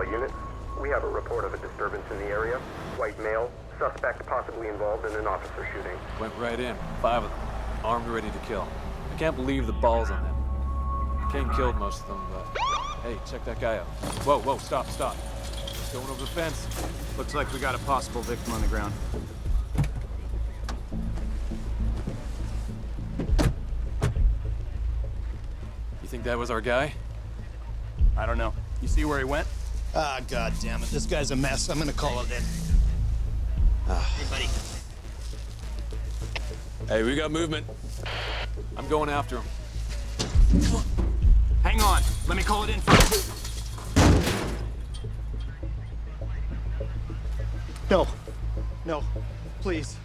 all units. We have a report of a disturbance in the area. White male, suspect possibly involved in an officer shooting. Went right in. 5 of them. Armed, ready to kill. I can't believe the balls on them. Kane killed most of them, but... Hey, check that guy out. Whoa, stop. Going over the fence. Looks like we got a possible victim on the ground. You think that was our guy? I don't know. You see where he went? Ah, God damn it. This guy's a mess. I'm gonna call it in. Hey, buddy. Hey, we got movement. I'm going after him. Hang on. Let me call it in first. No. Please.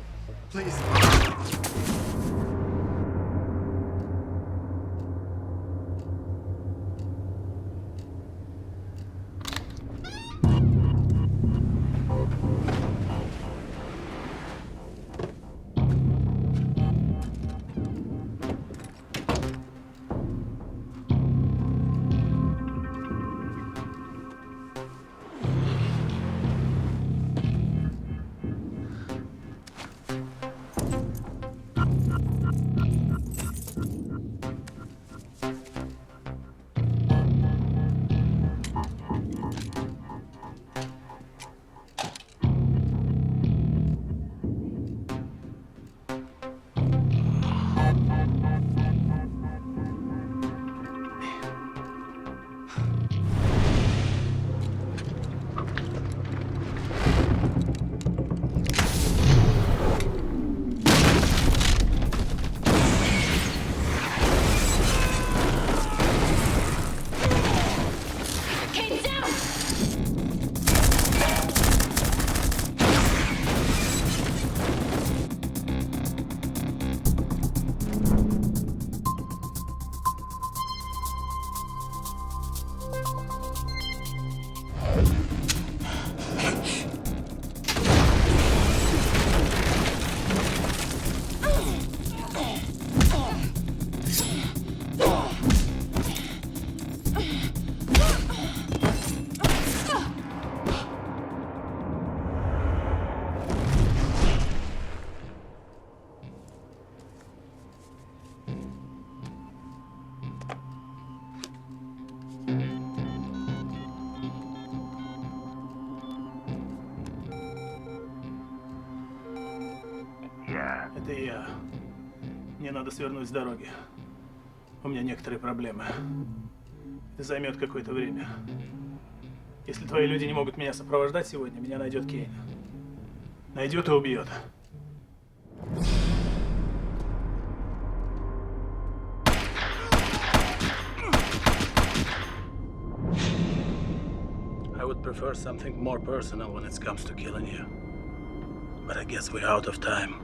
Это я. Мне надо свернуть с дороги. У меня некоторые проблемы. Это займет какое-то время. Если твои люди не могут меня сопровождать сегодня, меня найдет Кейн. Найдет и убьет. I would prefer something more personal when it comes to killing you. But I guess we're out of time.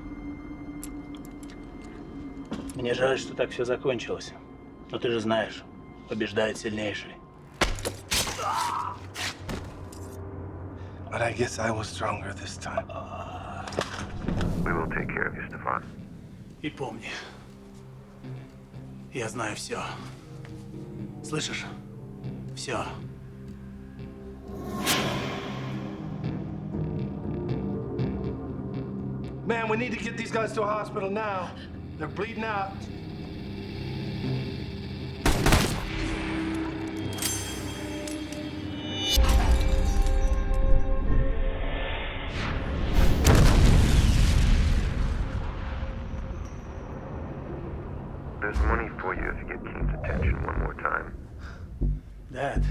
Мне жаль, что так все закончилось. Но ты же знаешь, побеждает сильнейший. But I guess I was stronger this time. We will take care of you, Stefan. И помни, я знаю все. Слышишь? Все. Man, we need to get these guys to a hospital now. They're bleeding out. There's money for you if you get Keen's attention one more time. That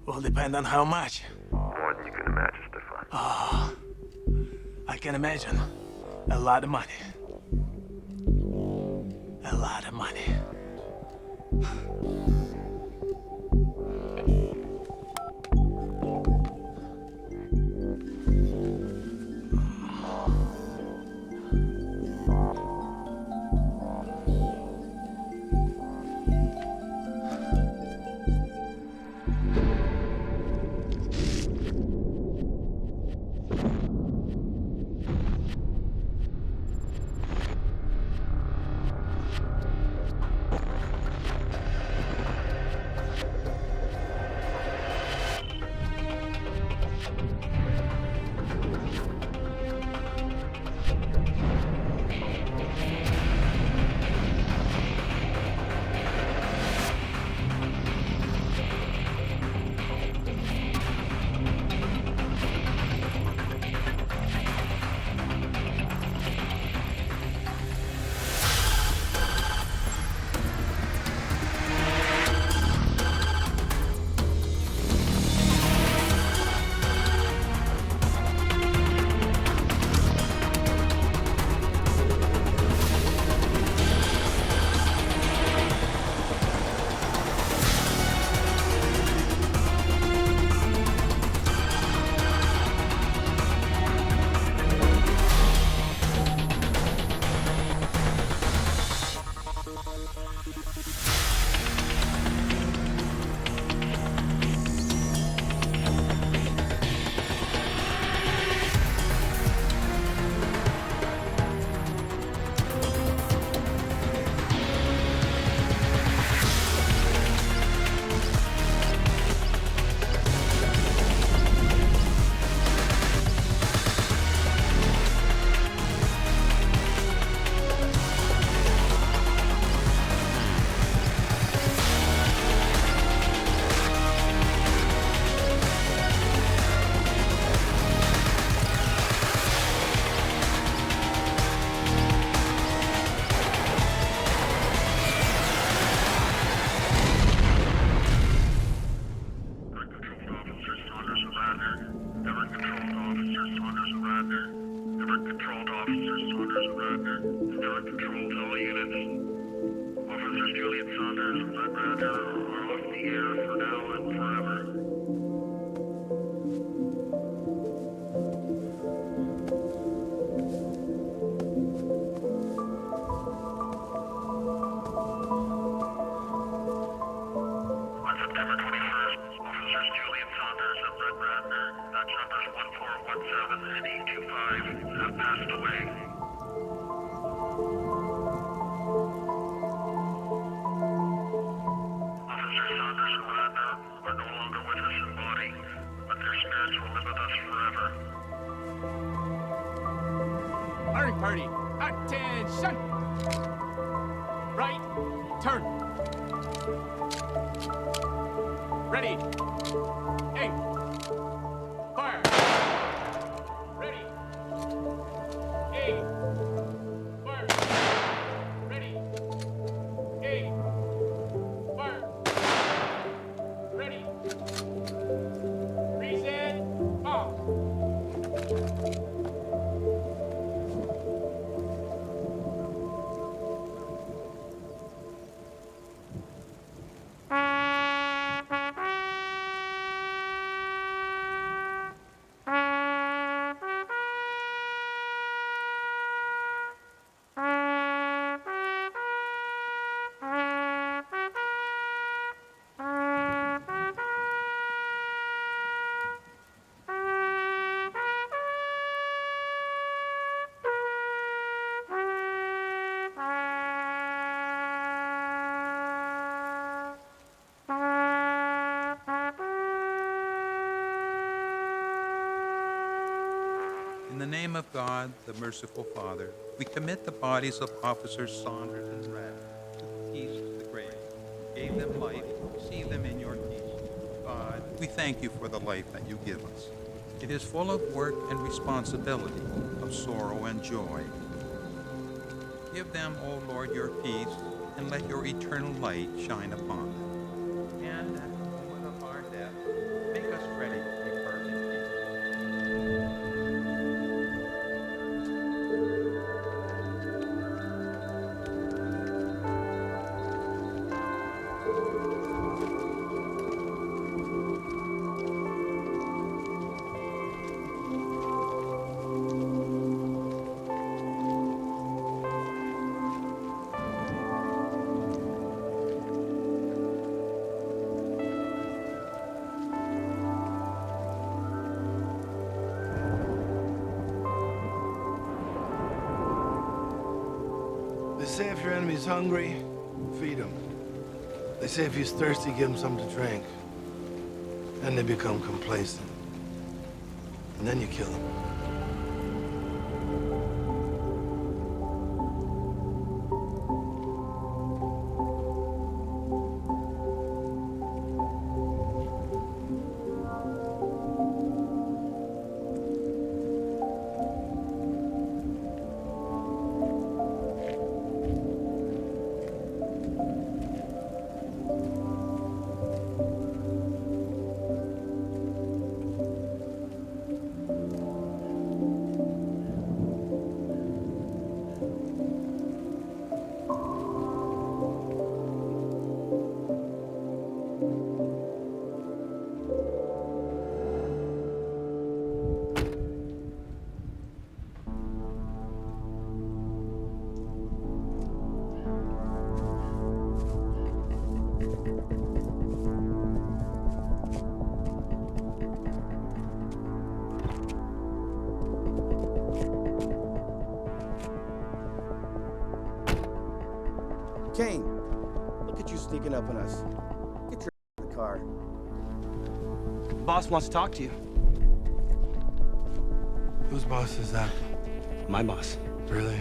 will depend on how much. More than you can imagine, Stefan. I can imagine. A lot of money. A lot of money. Firing party, attention! Right, turn. Ready. Aim. Fire. Ready. Aim. Fire. Ready. Aim. Fire. Ready. Reset. Off. In the name of God, the merciful Father, we commit the bodies of Officers Saunders and Radner to the peace of the grave. You gave them life, receive them in your peace. God, we thank you for the life that you give us. It is full of work and responsibility, of sorrow and joy. Give them, O Lord, your peace, and let your eternal light shine upon them. And at the moment of our death, make us ready to depart in peace. They say if your enemy's hungry, feed him. They say if he's thirsty, give him something to drink. Then they become complacent. And then you kill him. Kane, look at you sneaking up on us. Get your in the car. Boss wants to talk to you. Whose boss is that? My boss. Really?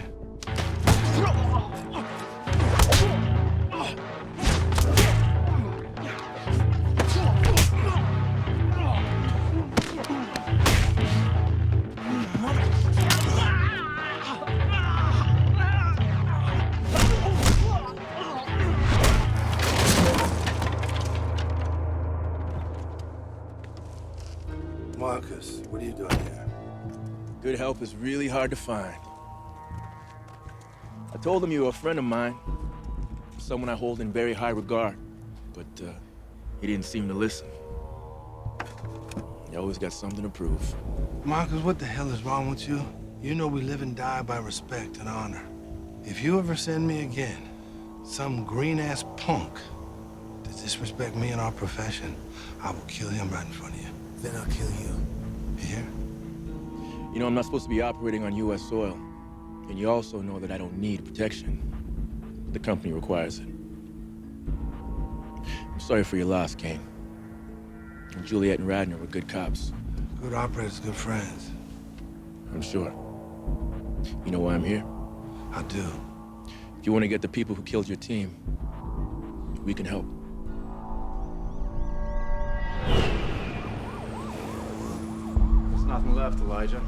Marcus, what are you doing here? Good help is really hard to find. I told him you were a friend of mine, someone I hold in very high regard, but he didn't seem to listen. He always got something to prove. Marcus, what the hell is wrong with you? You know we live and die by respect and honor. If you ever send me again, some green-ass punk to disrespect me and our profession, I will kill him right in front of you. Then I'll kill you. Here? You know, I'm not supposed to be operating on U.S. soil, and you also know that I don't need protection. The company requires it. I'm sorry for your loss, Kane. Juliet and Radner were good cops. Good operators, good friends. I'm sure. You know why I'm here? I do. If you want to get the people who killed your team, we can help. There's nothing left, Elijah.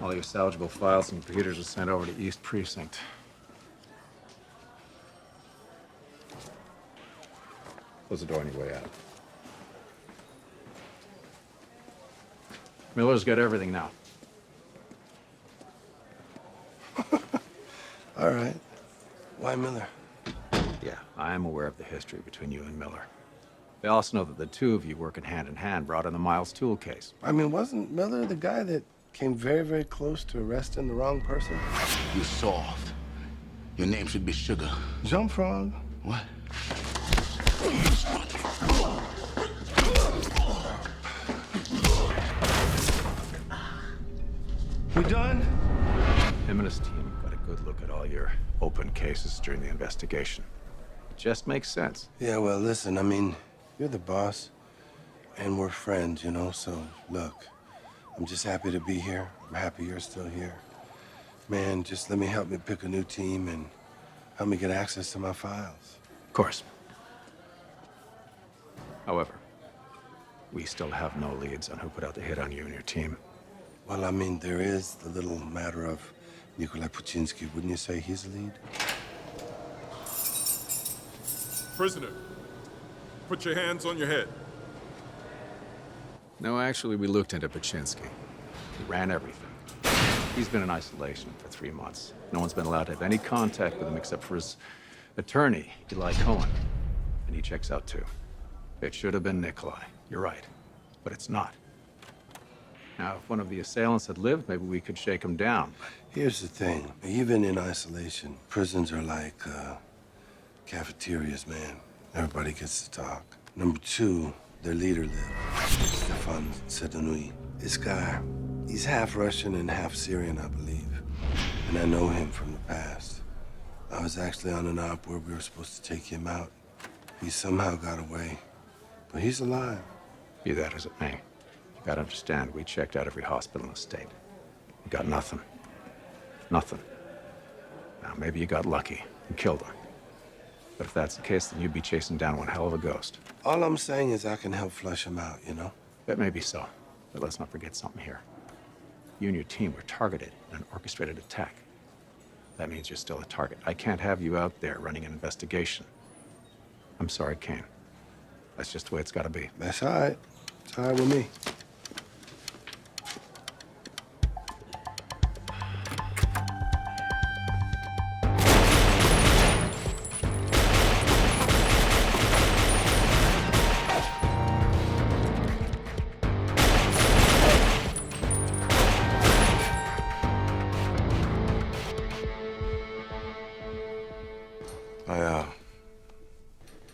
All your salvageable files and computers were sent over to East Precinct. Close the door on your way out. Miller's got everything now. All right. Why Miller? Yeah, I am aware of the history between you and Miller. They also know that the two of you, working hand in hand, brought in the Miles Tool case. I mean, wasn't Miller the guy that came very, very close to arresting the wrong person? You're soft. Your name should be Sugar. Jump Frog. What? We done? Him and his team got a good look at all your open cases during the investigation. It just makes sense. Yeah, well, listen, I mean, you're the boss, and we're friends, you know, so look, I'm just happy to be here. I'm happy you're still here. Man, just let me help me pick a new team and help me get access to my files. Of course. However, we still have no leads on who put out the hit on you and your team. Well, I mean, there is the little matter of Nikolai Puchinsky. Wouldn't you say he's the lead? Prisoner, put your hands on your head. No, actually, we looked into Paczynski. He ran everything. He's been in isolation for 3 months. No one's been allowed to have any contact with him except for his attorney, Eli Cohen. And he checks out too. It should have been Nikolai. You're right. But it's not. Now, if one of the assailants had lived, maybe we could shake him down. Here's the thing. Even in isolation, prisons are like cafeterias, man. Everybody gets to talk. Number two, their leader lived. Stefan Sedanoui. This guy, he's half Russian and half Syrian, I believe. And I know him from the past. I was actually on an op where we were supposed to take him out. He somehow got away. But he's alive. Be that as it may. You gotta understand, we checked out every hospital in the state. We got nothing. Nothing. Now, maybe you got lucky and killed him. But if that's the case, then you'd be chasing down one hell of a ghost. All I'm saying is I can help flush him out, you know? That may be so, but let's not forget something here. You and your team were targeted in an orchestrated attack. That means you're still a target. I can't have you out there running an investigation. I'm sorry, Kane. That's just the way it's gotta be. That's all right. It's all right with me.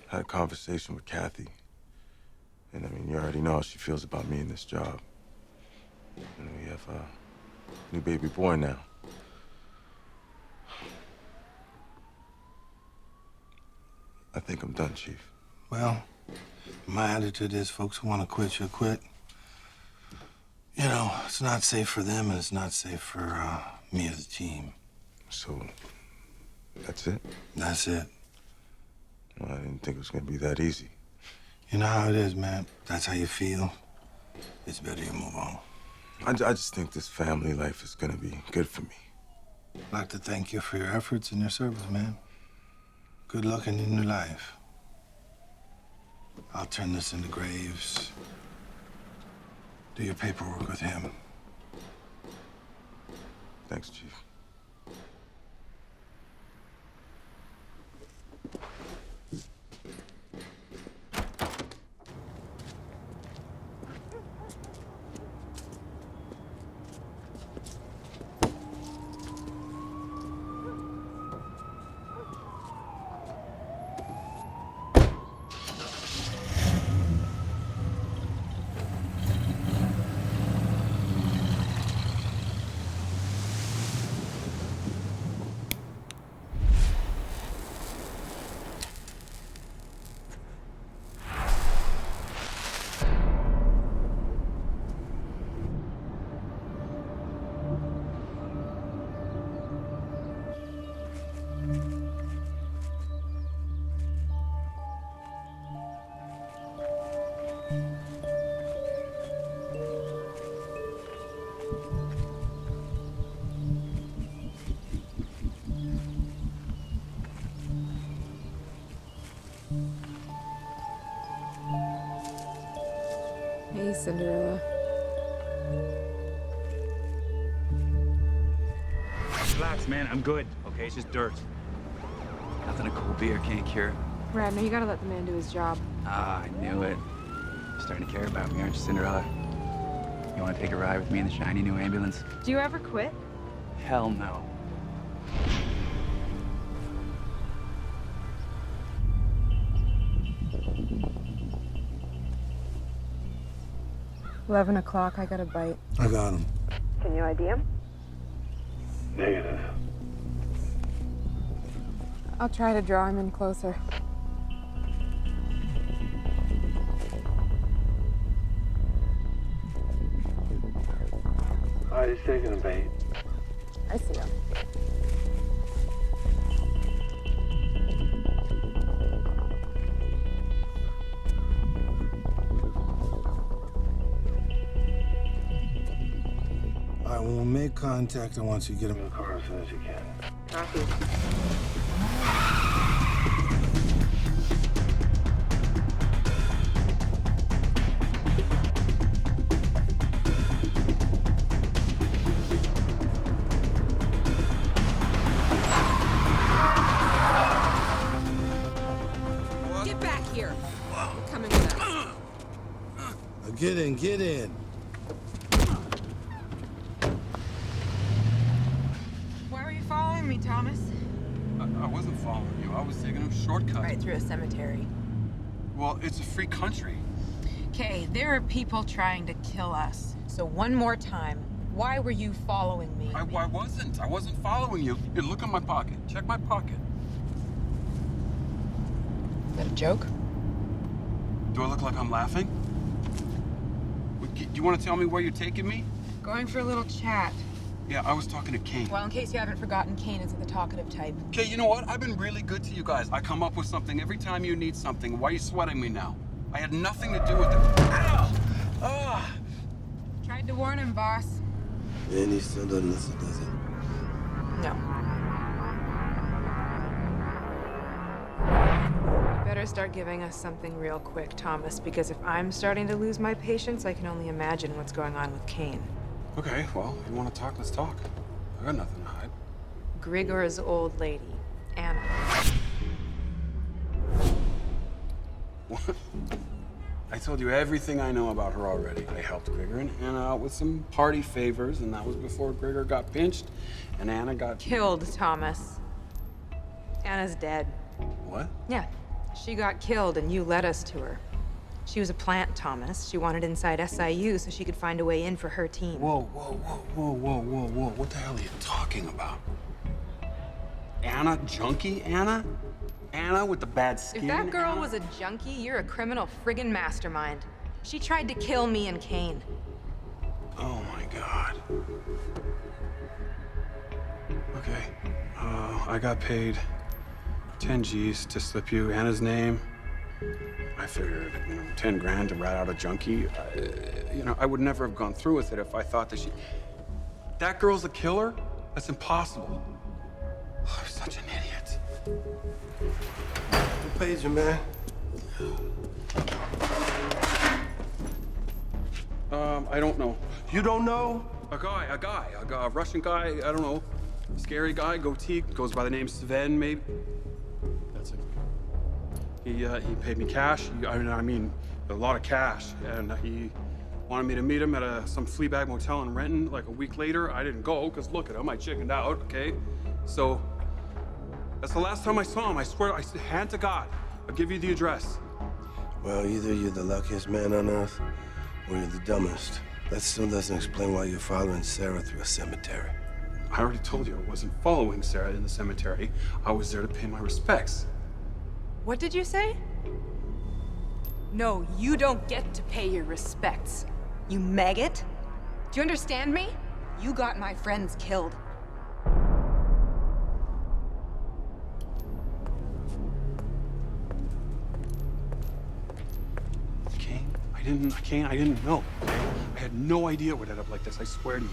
had a conversation with Kathy. And I mean, you already know how she feels about me in this job. And we have a new baby boy now. I think I'm done, Chief. Well, my attitude is folks who want to quit should quit. You know, it's not safe for them, and it's not safe for me as a team. So, that's it? That's it. Well, I didn't think it was going to be that easy. You know how it is, man. That's how you feel. It's better you move on. I just think this family life is going to be good for me. I'd like to thank you for your efforts and your service, man. Good luck in your new life. I'll turn this into Graves. Do your paperwork with him. Thanks, Chief. Hey, Cinderella. Relax, man. I'm good. Okay, it's just dirt. Nothing a cold beer can't cure. Brad, no, you gotta let the man do his job. Ah, I knew it. You're starting to care about me, aren't you, Cinderella? You want to take a ride with me in the shiny new ambulance? Do you ever quit? Hell no. $11 I got a bite. I got him. Can you ID him? Negative. I'll try to draw him in closer. He's taking a bait. I see him. All right, when we make contact, I want you to get him in the car as soon as you can. Copy. Get back here. You're coming with us. Get in. Why were you following me, Thomas? I wasn't following you. I was taking a shortcut. Right through a cemetery. Well, it's a free country. Okay, there are people trying to kill us. So one more time, why were you following me? I wasn't. I wasn't following you. Here, look in my pocket. Check my pocket. Is that a joke? Do I look like I'm laughing? Do you want to tell me where you're taking me? Going for a little chat. Yeah, I was talking to Kane. Well, in case you haven't forgotten, Kane is the talkative type. Okay, you know what? I've been really good to you guys. I come up with something every time you need something. Why are you sweating me now? I had nothing to do with it. Ow! Ah! Tried to warn him, boss. And he still doesn't listen, does he? No. Better start giving us something real quick, Thomas, because if I'm starting to lose my patience, I can only imagine what's going on with Kane. Okay, well, you want to talk, let's talk. I got nothing to hide. Grigor's old lady, Anna. What? I told you everything I know about her already. I helped Grigor and Anna out with some party favors, and that was before Grigor got pinched, and Anna got... Killed, Thomas. Anna's dead. What? Yeah, She got killed and you led us to her. She was a plant, Thomas. She wanted inside SIU so she could find a way in for her team. Whoa, whoa, whoa, whoa, whoa, whoa, whoa. What the hell are you talking about? Anna? Junkie Anna? Anna with the bad skin? If that girl Anna? was a junkie, you're a criminal friggin' mastermind. She tried to kill me and Kane. Oh my God. Okay. I got paid 10 G's to slip you Anna's name. I figured, 10 grand to rat out a junkie. I would never have gone through with it if I thought that that girl's a killer? That's impossible. Oh, I'm such an idiot. Who paid you, man? I don't know. You don't know? A Russian guy, I don't know. Scary guy, goatee, goes by the name Sven, maybe. That's it. He paid me cash. I mean, a lot of cash. And he wanted me to meet him at some flea bag motel in Renton. Like a week later, I didn't go, because look at him, I chickened out, okay? So, that's the last time I saw him. I swear, hand to God, I'll give you the address. Well, either you're the luckiest man on earth, or you're the dumbest. That still doesn't explain why you're following Sarah through a cemetery. I already told you I wasn't following Sarah in the cemetery. I was there to pay my respects. What did you say? No, you don't get to pay your respects. You maggot. Do you understand me? You got my friends killed. Kane, I didn't know. Okay? I had no idea it would end up like this, I swear to you.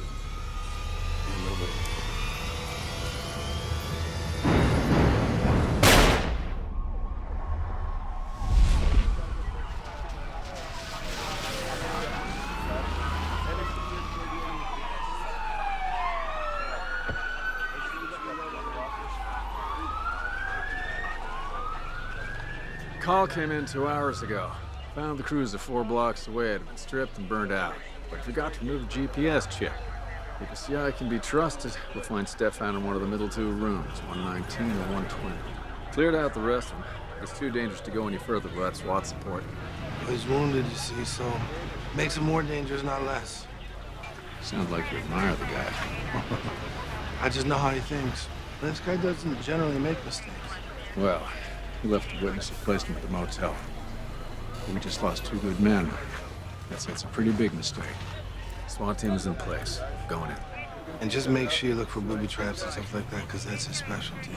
Call came in 2 hours ago. Found the cruiser 4 blocks away. It had been stripped and burned out. But forgot to remove the GPS chip. If the CI can be trusted, we'll find Stefan in one of the middle 2 rooms, 119 or 120. Cleared out the rest of them. It's too dangerous to go any further without SWAT support. He's wounded, you see, so makes him more dangerous, not less. Sounds like you admire the guy. I just know how he thinks. This guy doesn't generally make mistakes. Well, he left a witness replacement at the motel. We just lost 2 good men. That's a pretty big mistake. SWAT team is in place. Going in. And just make sure you look for booby traps and stuff like that, because that's his specialty.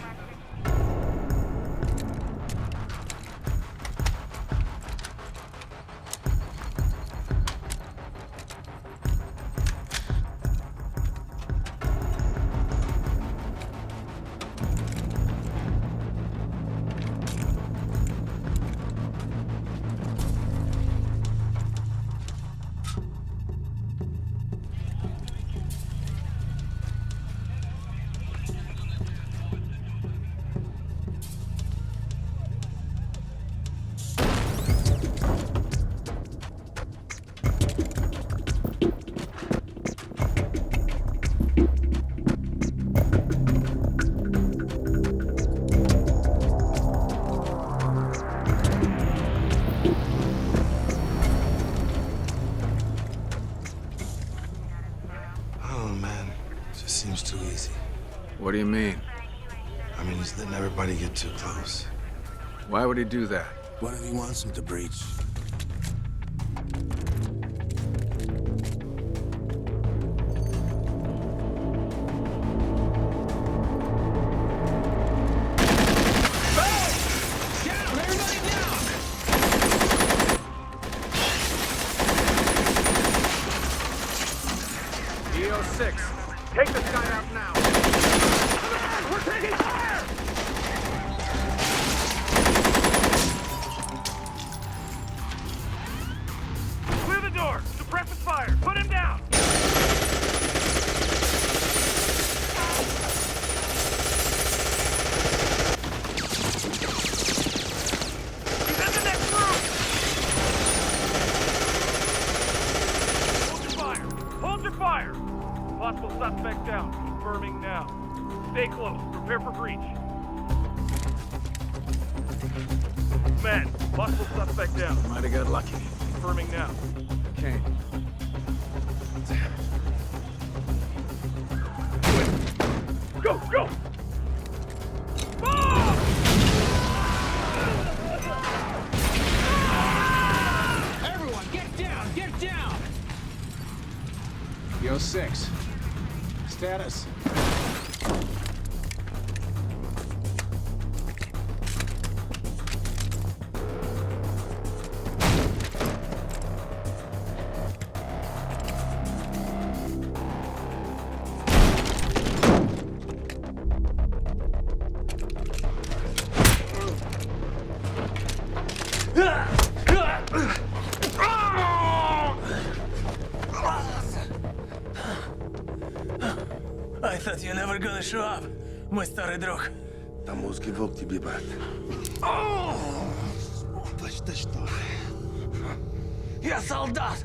What do you mean? I mean, he's letting everybody get too close. Why would he do that? What if he wants him to breach? Take this guy out now! We're taking fire! Clear the door! Suppress his fire! Put him down! He's in the next room! Hold your fire! Hold your fire! Possible suspect down. Confirming now. Stay close. Prepare for breach. Command, possible suspect down. Might have got lucky. Confirming now. Kane. Go, go! Everyone, get down! Get down! Yo 6. Status. I thought you're never gonna show up, мой старый друг. Там узкий волк тебе, брат. Да что? Я солдат!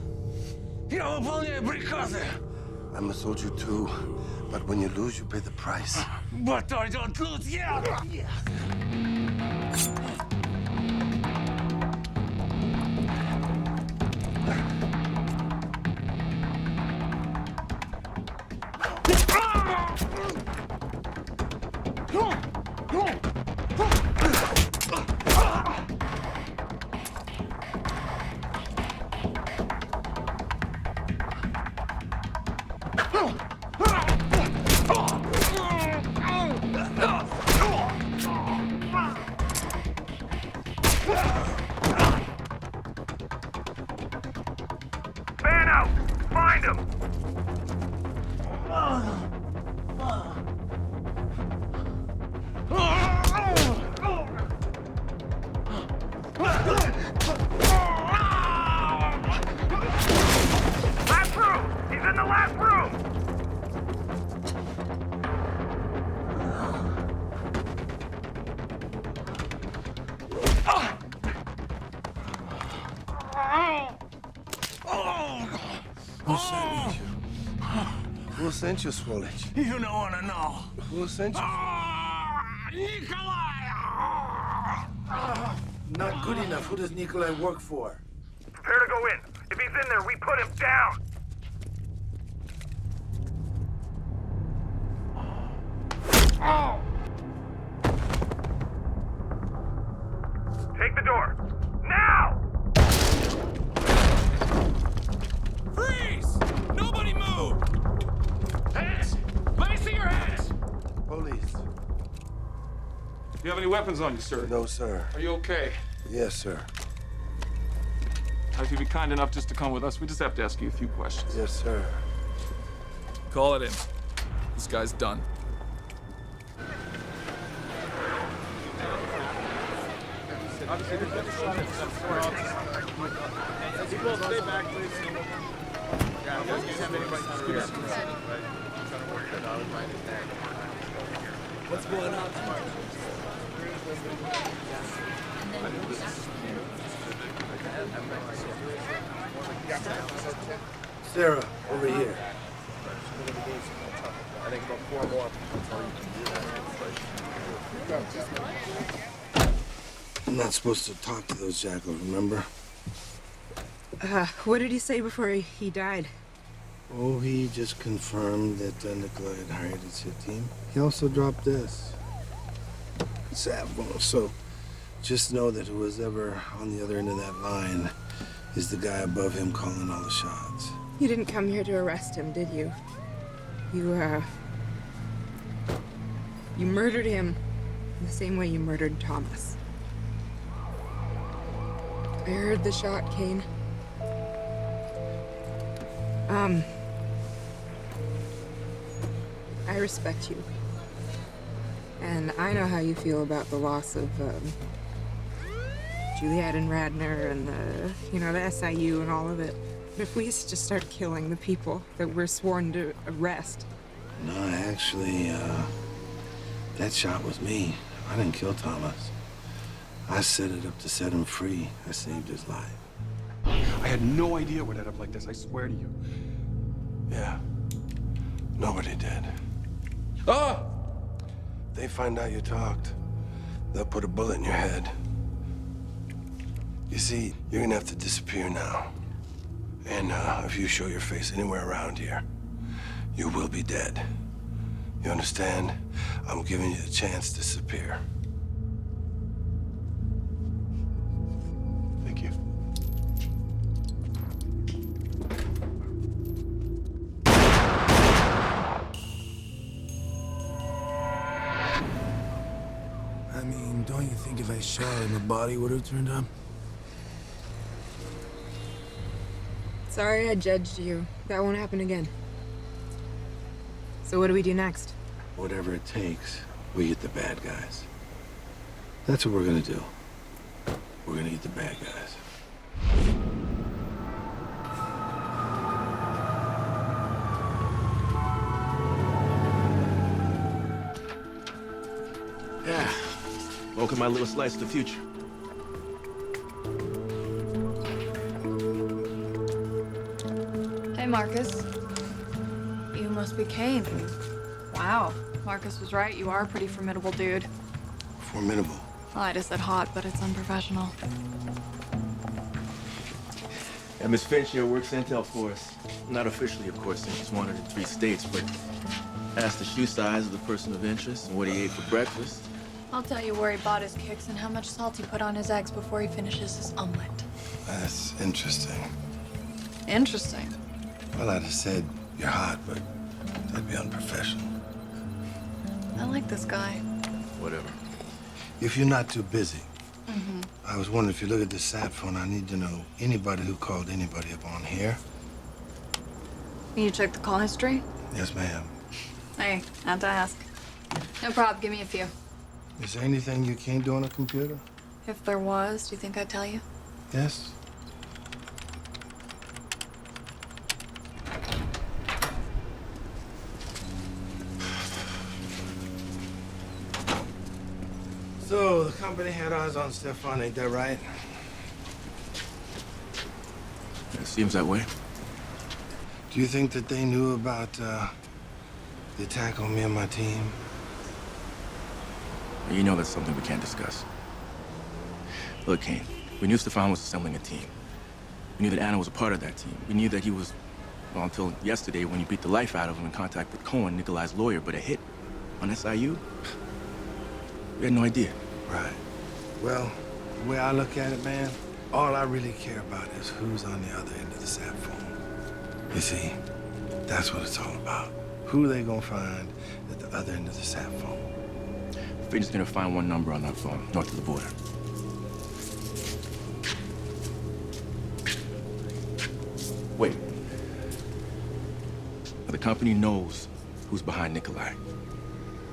Я выполняю приказы! I'm a soldier too, but when you lose, you pay the price. But I don't lose yet! Fan out! Find him! Last room! He's in the last room! Who sent you? Who sent you, Swolich? You don't wanna know. Who sent you? Not good enough. Who does Nikolai work for? Prepare to go in. If he's in there, we put him down! Take the door. Now! Freeze! Nobody move! Hands! Let me see your hands! Police. Do you have any weapons on you, sir? No, sir. Are you okay? Yes, sir. If you'd be kind enough just to come with us, we just have to ask you a few questions. Yes, sir. Call it in. This guy's done. What's going on? Sarah, over here. I think about 4 more. I'm not supposed to talk to those jackals, remember? What did he say before he died? Oh, he just confirmed that Nikolai had hired his hit team. He also dropped this. Savmo. So just know that whoever's ever on the other end of that line is the guy above him calling all the shots. You didn't come here to arrest him, did you? You murdered him in the same way you murdered Thomas. I heard the shot, Kane. I respect you. And I know how you feel about the loss of, Juliet and Radner and the SIU and all of it. But if we just start killing the people that we're sworn to arrest. No, actually, that shot was me. I didn't kill Thomas. I set it up to set him free. I saved his life. I had no idea it would end up like this, I swear to you. Yeah. Nobody did. Ah! They find out you talked. They'll put a bullet in your head. You see, you're gonna have to disappear now. And if you show your face anywhere around here, you will be dead. You understand? I'm giving you the chance to disappear. Thank you. I mean, don't you think if I shot him, the body would have turned up? Sorry I judged you. That won't happen again. So what do we do next? Whatever it takes, we get the bad guys. That's what we're gonna do. We're gonna get the bad guys. Yeah. Welcome my little slice of the future. Hey, Marcus. You must be Kane. Wow. Marcus was right. You are a pretty formidable dude. Formidable. Well, I just said hot, but it's unprofessional. Yeah, Miss Finch here works intel for us. Not officially, of course, since she's one of the 3 states, but asked the shoe size of the person of interest and what he ate for breakfast. I'll tell you where he bought his kicks and how much salt he put on his eggs before he finishes his omelet. That's interesting. Interesting. Well, I'd have said you're hot, but that'd be unprofessional. I like this guy. Whatever. If you're not too busy, Mm-hmm. I was wondering if you look at this sat phone, I need to know anybody who called anybody up on here. Can you check the call history? Yes, ma'am. Hey, had to ask. No problem. Give me a few. Is there anything you can't do on a computer? If there was, do you think I'd tell you? Yes? So, the company had eyes on Stefan, ain't that right? It seems that way. Do you think that they knew about the attack on me and my team? You know that's something we can't discuss. Look, Kane, we knew Stefan was assembling a team. We knew that Anna was a part of that team. We knew that he was, well, until yesterday when you beat the life out of him in contact with Cohen, Nikolai's lawyer, but a hit on SIU? We had no idea. Right. Well, the way I look at it, man, all I really care about is who's on the other end of the sat phone. You see, that's what it's all about. Who they gonna find at the other end of the sat phone? We're just gonna find one number on that phone, north of the border. Wait. The company knows who's behind Nikolai.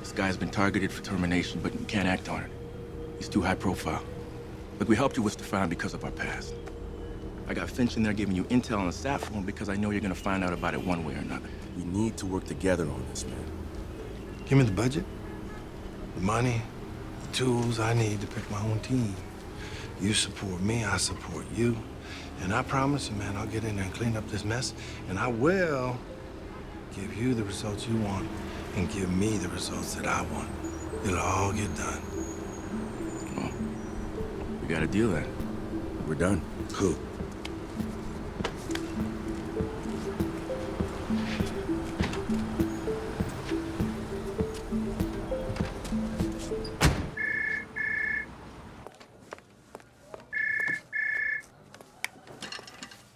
This guy's been targeted for termination, but you can't act on it. He's too high profile. Look, we helped you with Stefan because of our past. I got Finch in there giving you intel on the sat phone because I know you're gonna find out about it one way or another. We need to work together on this, man. Give me the budget, the money, the tools I need to pick my own team. You support me, I support you. And I promise you, man, I'll get in there and clean up this mess, and I will give you the results you want and give me the results that I want. It'll all get done. Well, we got a deal then. We're done. Cool.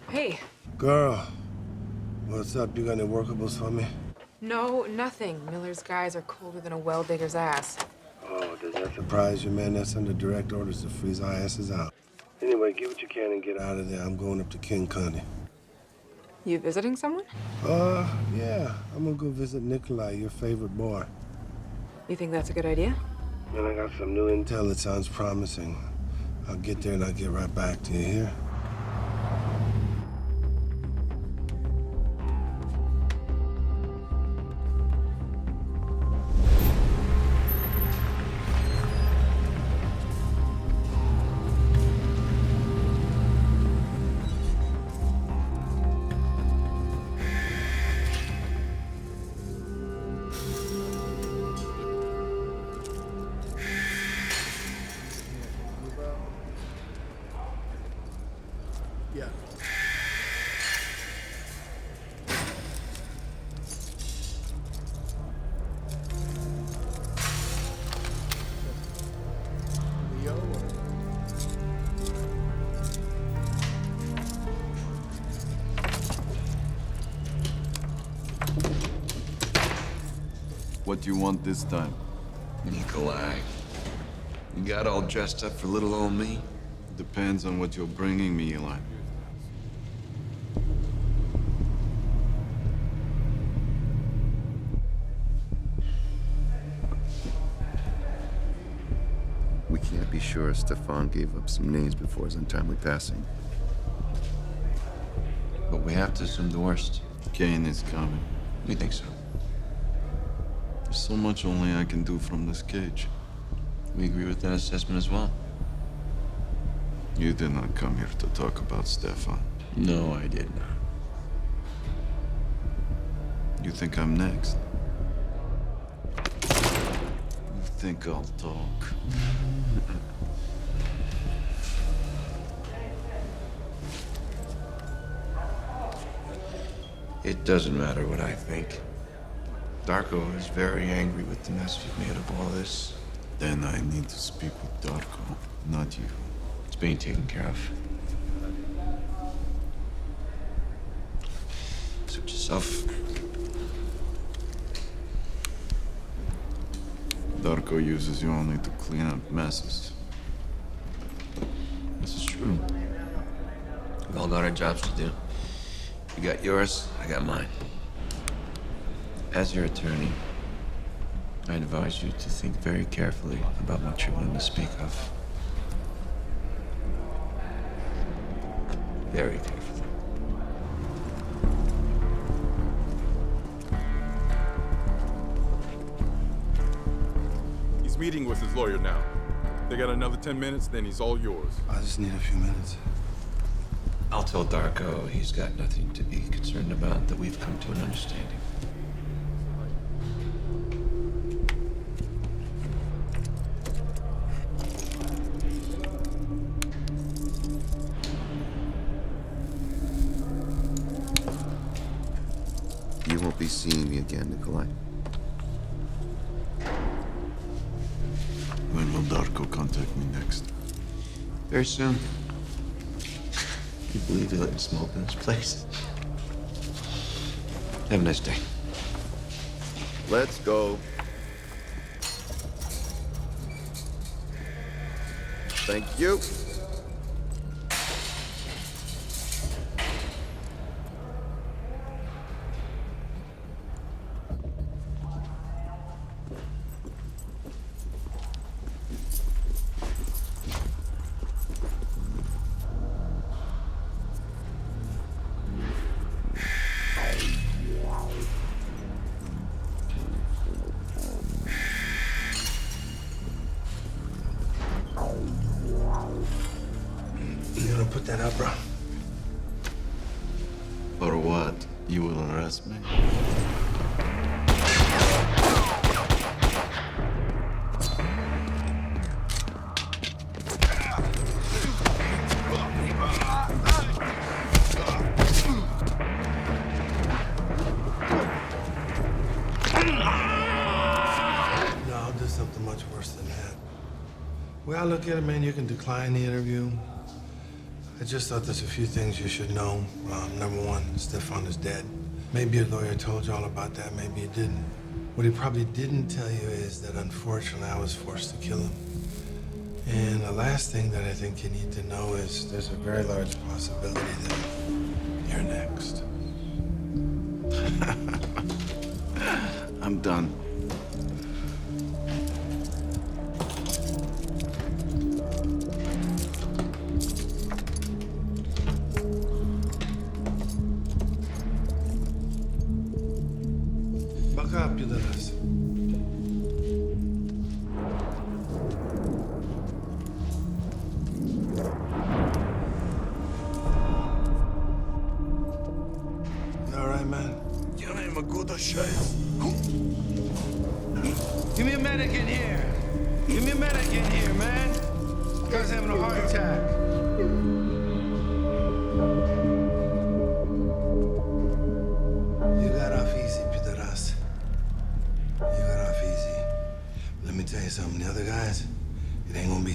Hey. Girl, what's up? You got any workables for me? No, nothing. Miller's guys are colder than a well digger's ass. Oh, does that surprise you, man? That's under direct orders to freeze our asses out. Anyway, get what you can and get out of there. I'm going up to King County. You visiting someone? Yeah. I'm gonna go visit Nikolai, your favorite boy. You think that's a good idea? Man, I got some new intel that sounds promising. I'll get there and I'll get right back to you here. Yeah. Leo? What do you want this time? Nikolai. You got all dressed up for little old me? Depends on what you're bringing me, Eli. We can't be sure Stefan gave up some names before his untimely passing. But we have to assume the worst. Kane is coming. You think so? There's so much only I can do from this cage. We agree with that assessment as well. You did not come here to talk about Stefan. No, I did not. You think I'm next? You think I'll talk? It doesn't matter what I think. Darko is very angry with the mess you've made of all this. Then I need to speak with Darko, not you. It's being taken care of. Suit yourself. Darko uses you only to clean up messes. This is true. We all got our jobs to do. You got yours, I got mine. As your attorney, I advise you to think very carefully about what you're going to speak of. Very carefully. He's meeting with his lawyer now. They got another 10 minutes, then he's all yours. I just need a few minutes. I'll tell Darko he's got nothing to be concerned about, that we've come to an understanding. You won't be seeing me again, Nikolai. When will Darko contact me next? Very soon. You believe he let him smoke in this place? Have a nice day. Let's go. Thank you. You gonna put that up, bro? For what? You will arrest me? No, I'll do something much worse than that. Well, I look at it, man, you can decline the interview. I just thought there's a few things you should know. Number one, Stefan is dead. Maybe your lawyer told you all about that, maybe he didn't. What he probably didn't tell you is that unfortunately I was forced to kill him. And the last thing that I think you need to know is there's a very large possibility that you're next. I'm done. Baka pidaras. You all right, man? Your name a good shit. Give me a medic in here. Give me a medic in here, man. This guy's having a heart attack.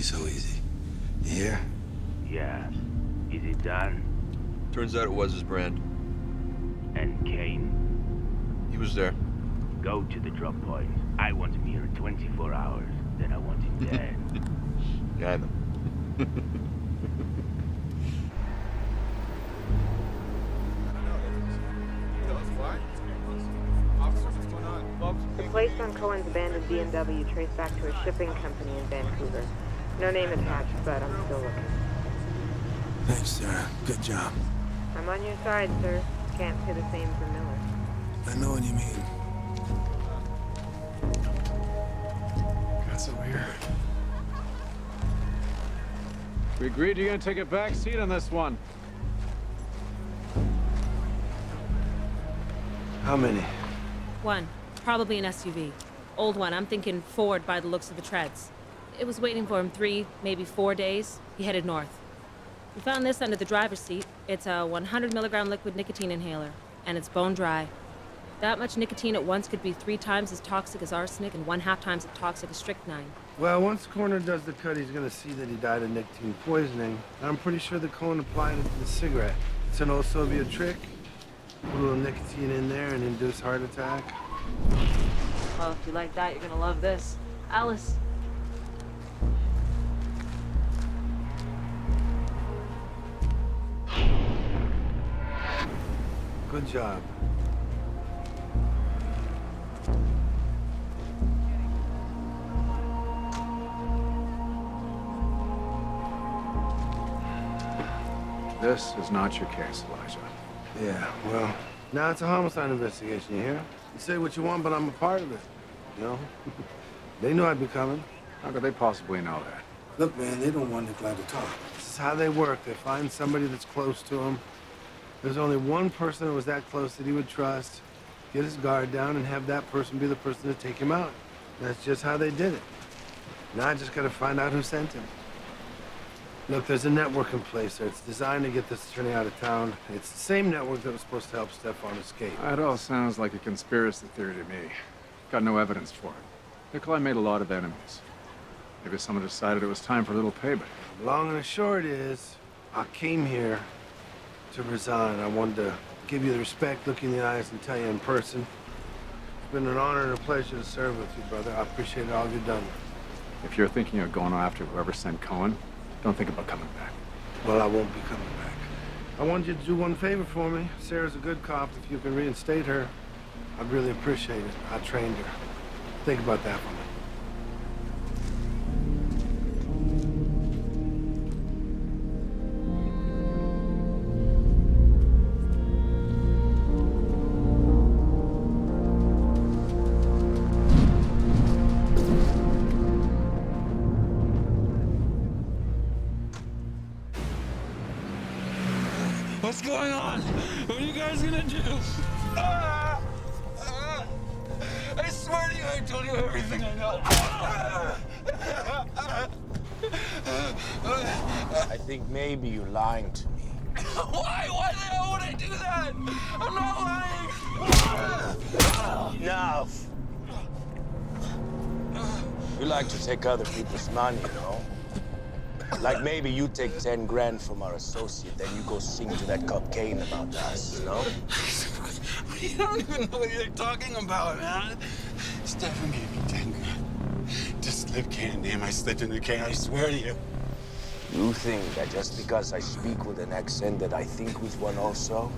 be so easy. You hear? Yeah. Is it done? Turns out it was his brand. And Kane? He was there. Go to the drop point. I want him here in 24 hours. Then I want him dead. Yeah, I know. The place on Cohen's abandoned BMW traced back to a shipping company in Vancouver. No name attached, but I'm still looking. Thanks, Sarah. Good job. I'm on your side, sir. Can't say the same for Miller. I know what you mean. Got some here. We agreed you're gonna take a back seat on this one. How many? One. Probably an SUV. Old one. I'm thinking Ford by the looks of the treads. It was waiting for him 3, maybe 4 days. He headed north. We found this under the driver's seat. It's a 100 milligram liquid nicotine inhaler, and it's bone dry. That much nicotine at once could be 3 times as toxic as arsenic and 1/2 times as toxic as strychnine. Well, once Coroner does the cut, he's gonna see that he died of nicotine poisoning. I'm pretty sure the Cohen applied it to the cigarette. It's an old Soviet trick. Put a little nicotine in there and induce heart attack. Well, if you like that, you're gonna love this. Alice. Good job. This is not your case, Elijah. Yeah, well, now it's a homicide investigation, you hear? You say what you want, but I'm a part of it, you know? They knew I'd be coming. How could they possibly know that? Look, man, they don't want Nikolai to talk. This is how they work. They find somebody that's close to him. There's only one person that was that close that he would trust, get his guard down, and have that person be the person to take him out. That's just how they did it. Now I just gotta find out who sent him. Look, there's a network in place there. It's designed to get this attorney out of town. It's the same network that was supposed to help Stefan escape. That all sounds like a conspiracy theory to me. Got no evidence for it. Nikolai made a lot of enemies. Maybe someone decided it was time for a little payback. Long and the short is, I came here to resign. I wanted to give you the respect, look you in the eyes, and tell you in person. It's been an honor and a pleasure to serve with you, brother. I appreciate all you've done. If you're thinking of going after whoever sent Cohen, don't think about coming back. Well, I won't be coming back. I want you to do one favor for me. Sarah's a good cop. If you can reinstate her, I'd really appreciate it. I trained her. Think about that for me. What's going on? What are you guys gonna do? I swear to you, I told you everything I know. I think maybe you're lying to me. Why? Why the hell would I do that? I'm not lying. Enough. You like to take other people's money, you know? Like maybe you take 10 grand from our associate, then you go sing to that cop Kane about us, you know? You don't even know what you're talking about, man. Stefan gave me 10 grand to slip Kane's name. I slipped into Kane, I swear to you. You think that just because I speak with an accent that I think with one also?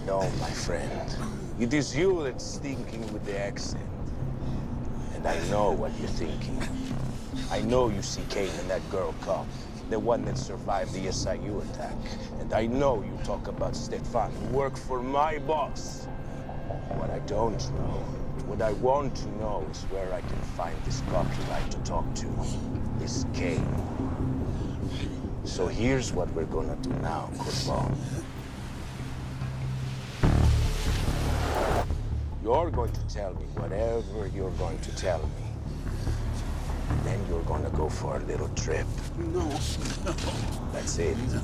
No, my friend. It is you that's thinking with the accent. And I know what you're thinking. I know you see Kane and that girl cop, the one that survived the SIU attack. And I know you talk about Stefan, who worked for my boss. What I don't know, what I want to know is where I can find this cop you like to talk to, this Kane. So here's what we're gonna do now, Corval. You're going to tell me whatever you're going to tell me. Then you're gonna go for a little trip. No, no. That's it. No.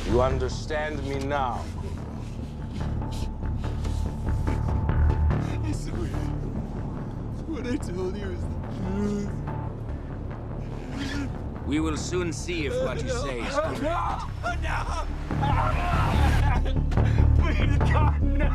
You understand me now? I swear. What I told you is the We will soon see if what you say is correct. No! Please, God, no!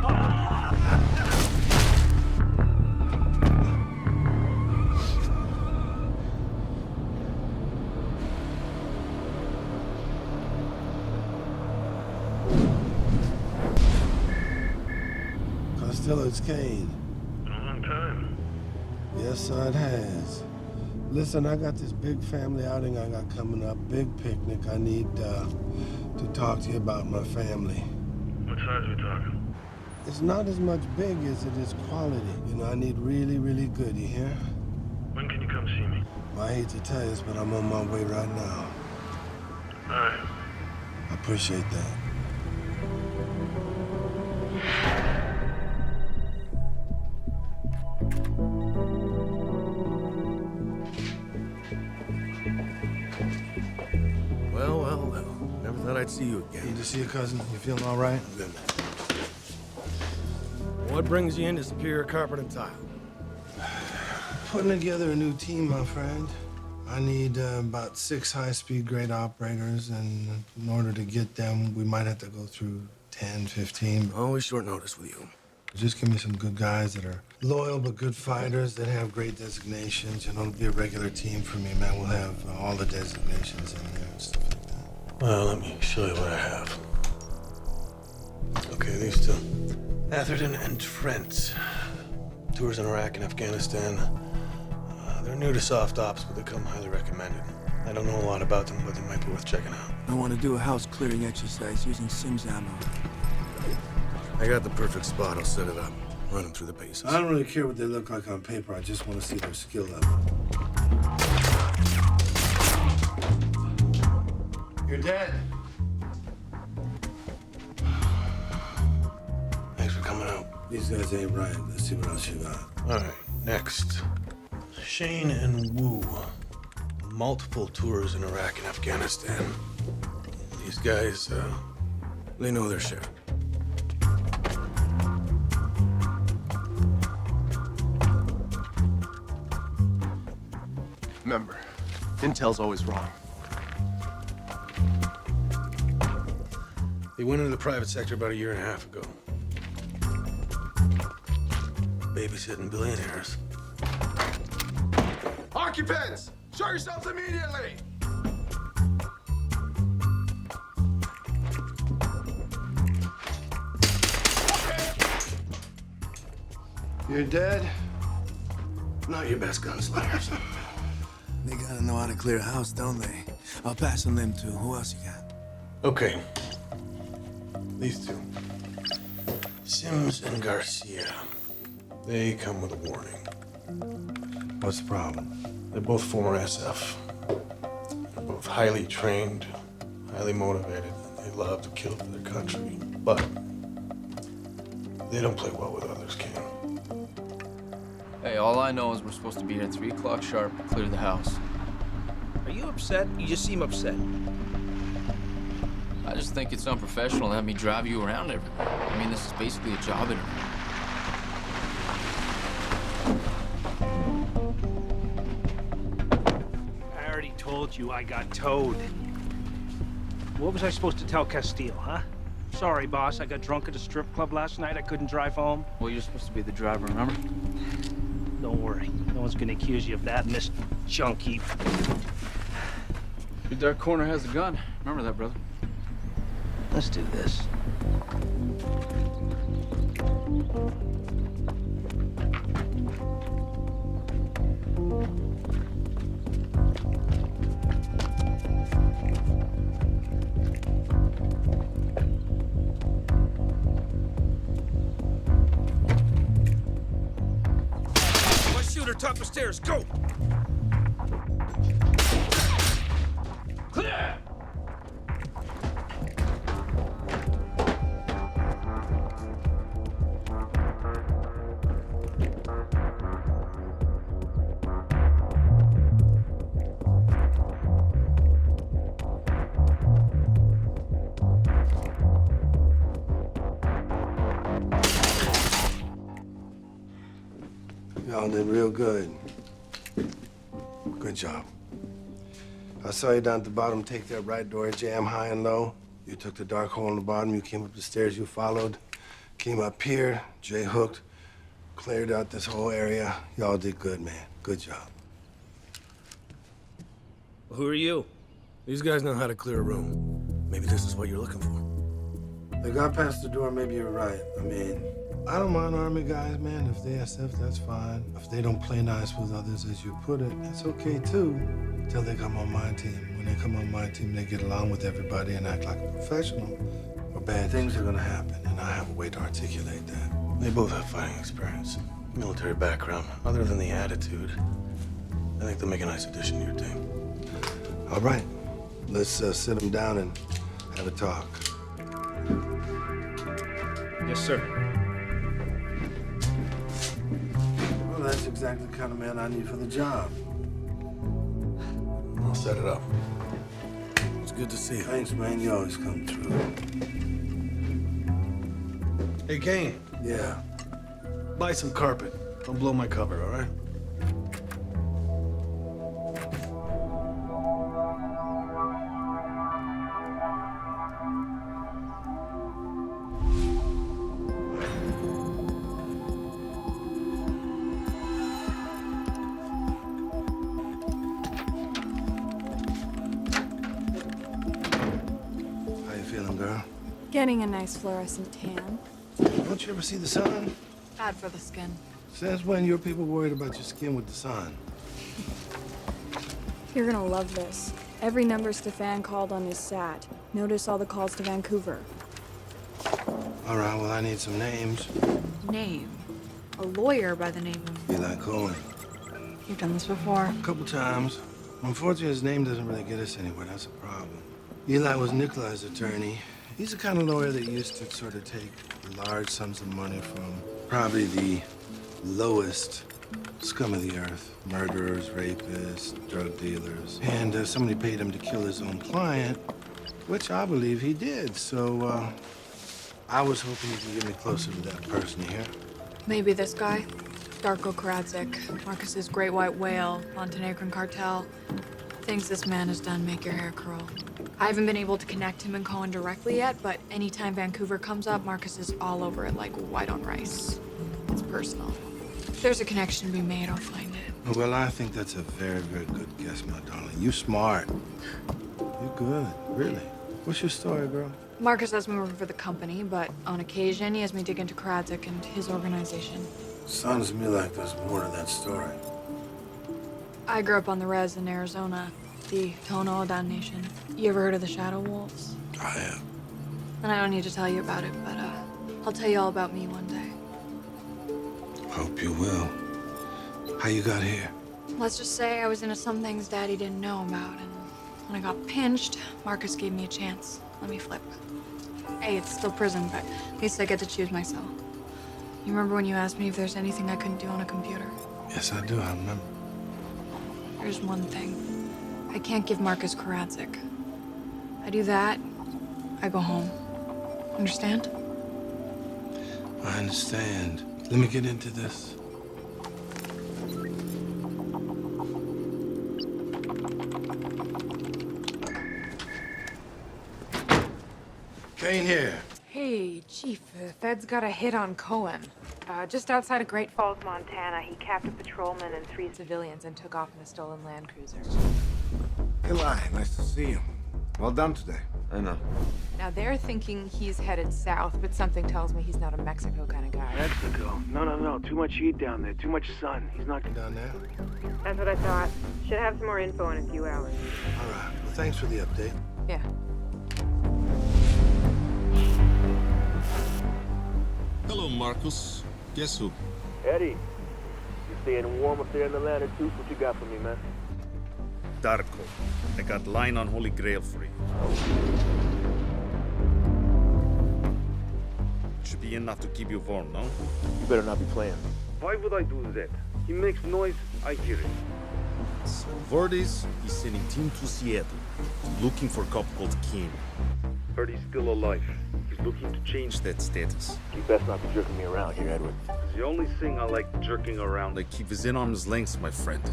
Costello, it's Kane. Been a long time. Yes, sir, it has. Listen, I got this big family outing I got coming up, big picnic. I need to talk to you about my family. What size are we talking? It's not as much big as it is quality. You know, I need really, really good, you hear? When can you come see me? Well, I hate to tell you this, but I'm on my way right now. All right. I appreciate that. Well. Never thought I'd see you again. Good to see you, cousin. You feeling all right? Good. What brings you into Superior Carpet and Tile? Putting together a new team, my friend. I need about 6 high-speed grade operators, and in order to get them, we might have to go through 10, 15. Always short notice with you. Just give me some good guys that are loyal but good fighters, that have great designations. You know, it'll be a regular team for me, man. We'll have all the designations in there and stuff like that. Well, let me show you what I have. Okay, these two. Atherton and Trent. Tours in Iraq and Afghanistan. They're new to soft ops, but they come highly recommended. I don't know a lot about them, but they might be worth checking out. I want to do a house clearing exercise using Sims ammo. I got the perfect spot. I'll set it up. Run them through the paces. I don't really care what they look like on paper. I just want to see their skill level. You're dead. Thanks for coming out. These guys ain't right. Let's see what else you got. All right, next. Shane and Wu. Multiple tours in Iraq and Afghanistan. These guys, they know their shit. Remember, intel's always wrong. They went into the private sector about 1.5 years ago. Babysitting billionaires. Occupants, show yourselves immediately! You're dead? Not your best gunslingers. They gotta know how to clear a house, don't they? I'll pass on them too. Who else you got? Okay. These two. Sims and Garcia. They come with a warning. What's the problem? They're both former SF. They're both highly trained, highly motivated, and they love to kill for their country. But they don't play well with others, Ken. Hey, all I know is we're supposed to be here at 3 o'clock sharp to clear the house. Are you upset? You just seem upset. I just think it's unprofessional to have me drive you around everywhere. I mean, this is basically a job interview. I already told you I got towed. What was I supposed to tell Castile, huh? Sorry, boss, I got drunk at a strip club last night. I couldn't drive home. Well, you're supposed to be the driver, remember? Don't worry. No one's gonna accuse you of that, Miss Junkie. Your dark corner has a gun. Remember that, brother. Let's do this. Top of the stairs, go! Clear! Y'all did real good. Good job. I saw you down at the bottom take that right door, jam high and low. You took the dark hole in the bottom, you came up the stairs, you followed. Came up here, J-hooked, cleared out this whole area. Y'all did good, man. Good job. Who are you? These guys know how to clear a room. Maybe this is what you're looking for. They got past the door, maybe you're right. I mean, I don't mind Army guys, man. If they SF, that's fine. If they don't play nice with others, as you put it, that's okay too. Till they come on my team. When they come on my team, they get along with everybody and act like a professional. Or bad things are gonna happen, and I have a way to articulate that. They both have fighting experience, military background. Other than the attitude, I think they'll make a nice addition to your team. All right, let's sit them down and have a talk. Yes, sir. Well, that's exactly the kind of man I need for the job. I'll set it up. It's good to see you. Thanks, man. You always come through. Hey, Kane. Yeah. Buy some carpet. Don't blow my cover, all right? How you feeling, girl? Getting a nice fluorescent tan. Don't you ever see the sun? Bad for the skin. Since when your people worried about your skin with the sun? You're gonna love this. Every number Stefan called on his SAT. Notice all the calls to Vancouver. All right, well, I need some names. Name? A lawyer by the name of... Eli Cohen. You've done this before. A couple times. Unfortunately, his name doesn't really get us anywhere. That's a problem. Eli was Nikolai's attorney. He's the kind of lawyer that used to sort of take large sums of money from probably the lowest scum of the earth. Murderers, rapists, drug dealers. And somebody paid him to kill his own client, which I believe he did. So, I was hoping you could get me closer to that person here. Maybe this guy? Darko Karadzik, Marcus's great white whale, Montenegrin cartel. Things this man has done make your hair curl. I haven't been able to connect him and Cohen directly yet, but anytime Vancouver comes up, Marcus is all over it like white on rice. It's personal. If there's a connection to be made, I'll find it. Well, I think that's a very, very good guess, my darling. You smart. You're good, really. What's your story, girl? Marcus has me working for the company, but on occasion, he has me dig into Karadzik and his organization. Sounds to me like there's more to that story. I grew up on the res in Arizona, the Tono Odan Nation. You ever heard of the Shadow Wolves? I have. And I don't need to tell you about it, but I'll tell you all about me one day. Hope you will. How you got here? Let's just say I was into some things Daddy didn't know about, and when I got pinched, Marcus gave me a chance. Let me flip. Hey, it's still prison, but at least I get to choose my cell. You remember when you asked me if there's anything I couldn't do on a computer? Yes, I do. I remember. There's one thing. I can't give Marcus Karadzik. I do that, I go home. Understand? I understand. Let me get into this. Kane here. Hey, Chief, the Feds got a hit on Cohen. Just outside of Great Falls, Montana, he capped a patrolman and 3 civilians and took off in a stolen Land Cruiser. Eli, nice to see you. Well done today. I know. Now, they're thinking he's headed south, but something tells me he's not a Mexico kind of guy. Mexico? No. Too much heat down there. Too much sun. He's not down there. That's what I thought. Should have some more info in a few hours. All right. Well, thanks for the update. Yeah. Hello, Marcus. Guess who? Eddie, you staying warm up there in the ladder too? What you got for me, man? Darko, I got line on Holy Grail for you. Should be enough to keep you warm, no? You better not be playing. Why would I do that? He makes noise, I hear it. So Verdes is sending team to Seattle, looking for a cop called Kim. Heard he's still alive. He's looking to change that status. You best not be jerking me around here, Edward. It's the only thing I like jerking around. Like keep within arm's length, my friend.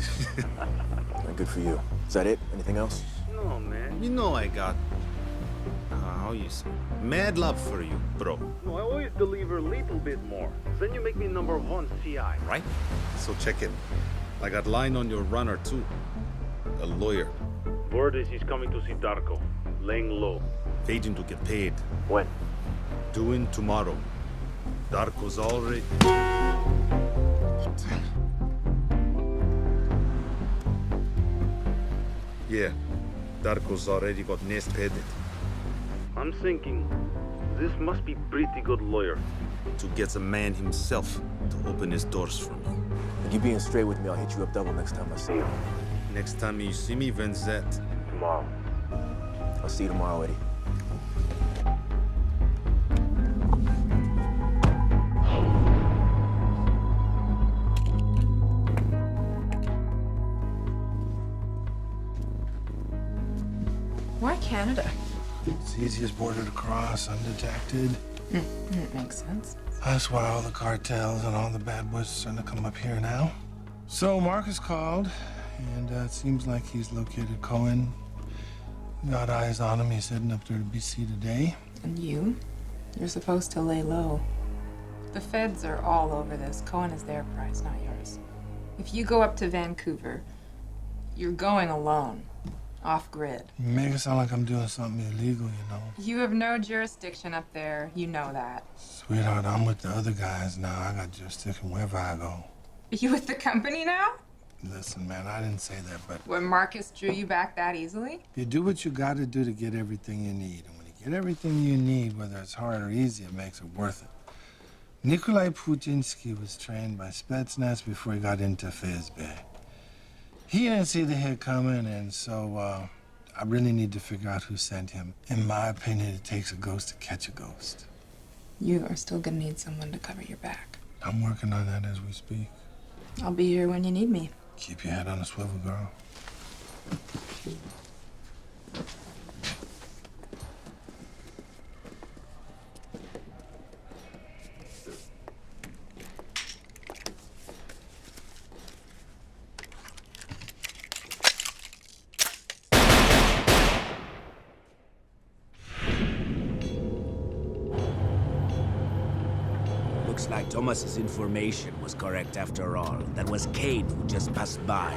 Good for you. Is that it? Anything else? No, man. You know I got... how you say? Mad love for you, bro. No, I always deliver a little bit more. Then you make me #1 CI. Right? So check it. I got line on your runner, too. A lawyer. Word is he's coming to see Darko. Laying low. Waiting to get paid. When? Doing tomorrow. Darko's already... Yeah. Darko's already got nest headed. I'm thinking, this must be pretty good lawyer. To get the man himself to open his doors for me. If you being straight with me, I'll hit you up double next time I see you. Next time you see me, when's that? Tomorrow. I'll see you tomorrow, Eddie. Why Canada? It's the easiest border to cross, undetected. It makes sense. That's why all the cartels and all the bad boys are starting to come up here now. So Marcus called, and it seems like he's located Cohen. Got eyes on him. He's heading up there to BC today. And you? You're supposed to lay low. The feds are all over this. Cohen is their prize, not yours. If you go up to Vancouver, you're going alone. Off-grid. You make it sound like I'm doing something illegal, you know. You have no jurisdiction up there. You know that. Sweetheart, I'm with the other guys now. I got jurisdiction wherever I go. Are you with the company now? Listen, man, I didn't say that, but... When Marcus drew you back that easily? You do what you gotta do to get everything you need. And when you get everything you need, whether it's hard or easy, it makes it worth it. Nikolai Putinsky was trained by Spetsnaz before he got into FSB. He didn't see the hit coming, and so I really need to figure out who sent him. In my opinion, it takes a ghost to catch a ghost. You are still gonna need someone to cover your back. I'm working on that as we speak. I'll be here when you need me. Keep your head on a swivel, girl. Looks like Thomas's information was correct after all. That was Kane who just passed by.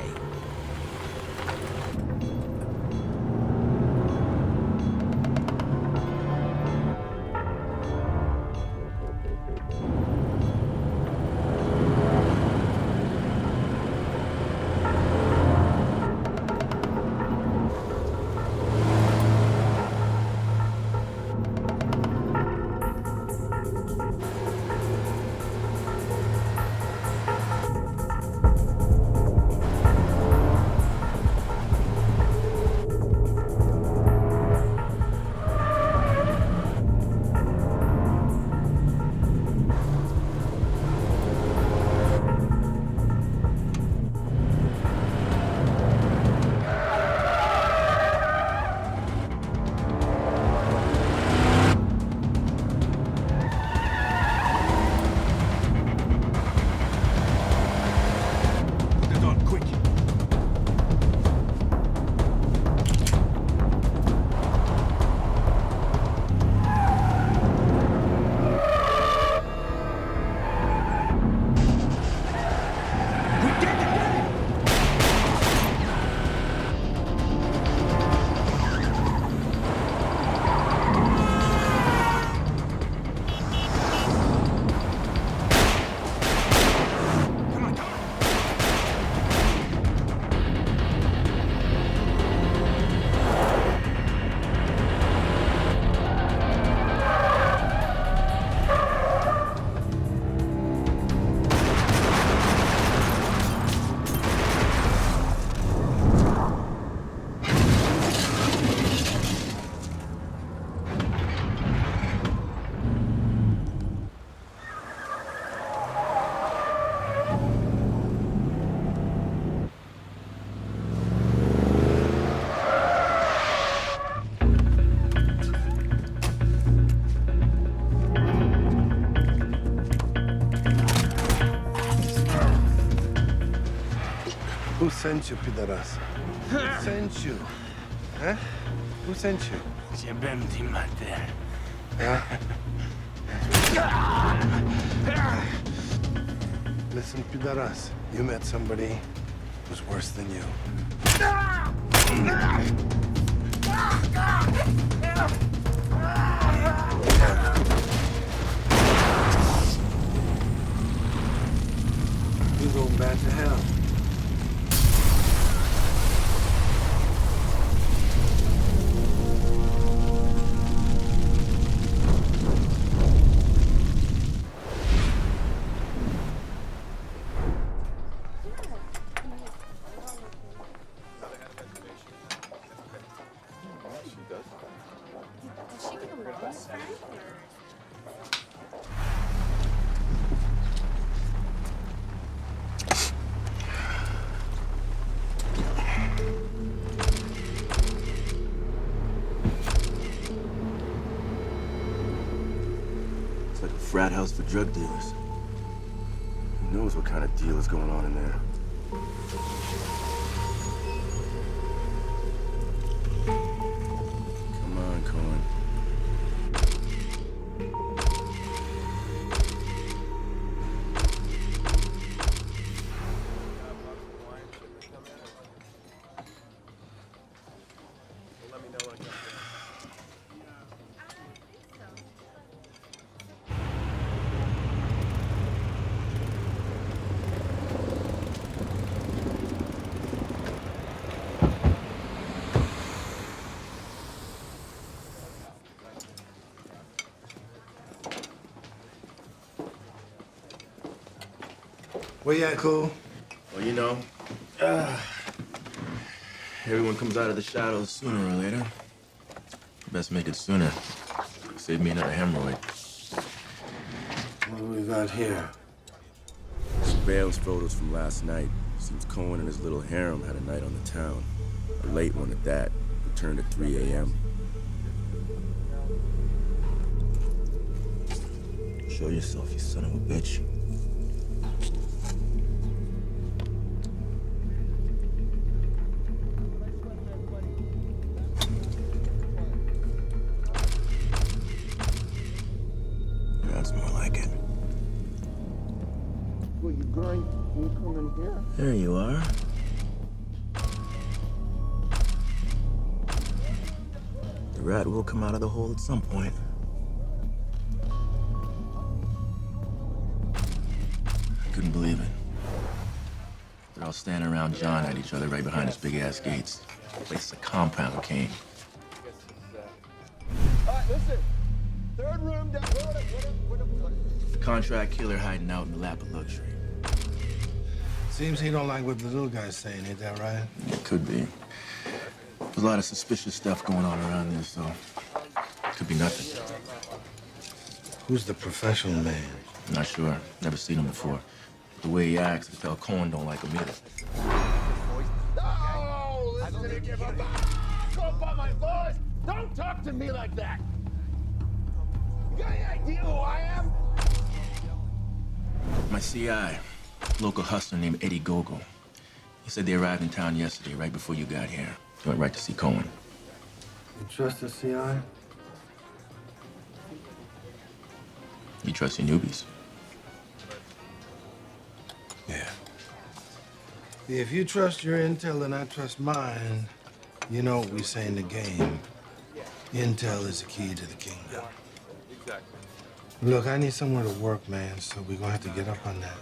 sent you, pidaras? Who sent you? Huh? Who sent you? Huh? Listen, pidaras, you met somebody who's worse than you. You're going back to hell. It's like a frat house for drug dealers. Who knows what kind of deal is going on in there? Come on, Cohen. Where you at, cool? Well, you know, everyone comes out of the shadows sooner or later. Best make it sooner. Save me another hemorrhoid. What do we got here? Surveillance photos from last night. Seems Cohen and his little harem had a night on the town. A late one at that. Returned at 3 a.m. Show yourself, you son of a bitch. That's more like it. Well, you going? Can you come in here? There you are. The rat will come out of the hole at some point. I couldn't believe it. They're all standing around John at each other right behind his big-ass gates. The place is a compound, Kane. All right, listen. Third room down. Contract killer hiding out in the lap of luxury. Seems he don't like what the little guy's saying, ain't that right? It could be. There's a lot of suspicious stuff going on around this, so could be nothing. Who's the professional man? I'm not sure. Never seen him before. The way he acts, I can tell Cohen don't like him either. Oh, listen to give a go up on my voice. Don't talk to me like that. You got any idea who I am? My CI, local hustler named Eddie Gogo. He said they arrived in town yesterday, right before you got here. He went right to see Cohen. You trust the CI? You trust your newbies? Yeah. If you trust your intel and I trust mine, you know what we say in the game. Intel is the key to the kingdom. Look, I need somewhere to work, man, so we're gonna have to get up on that.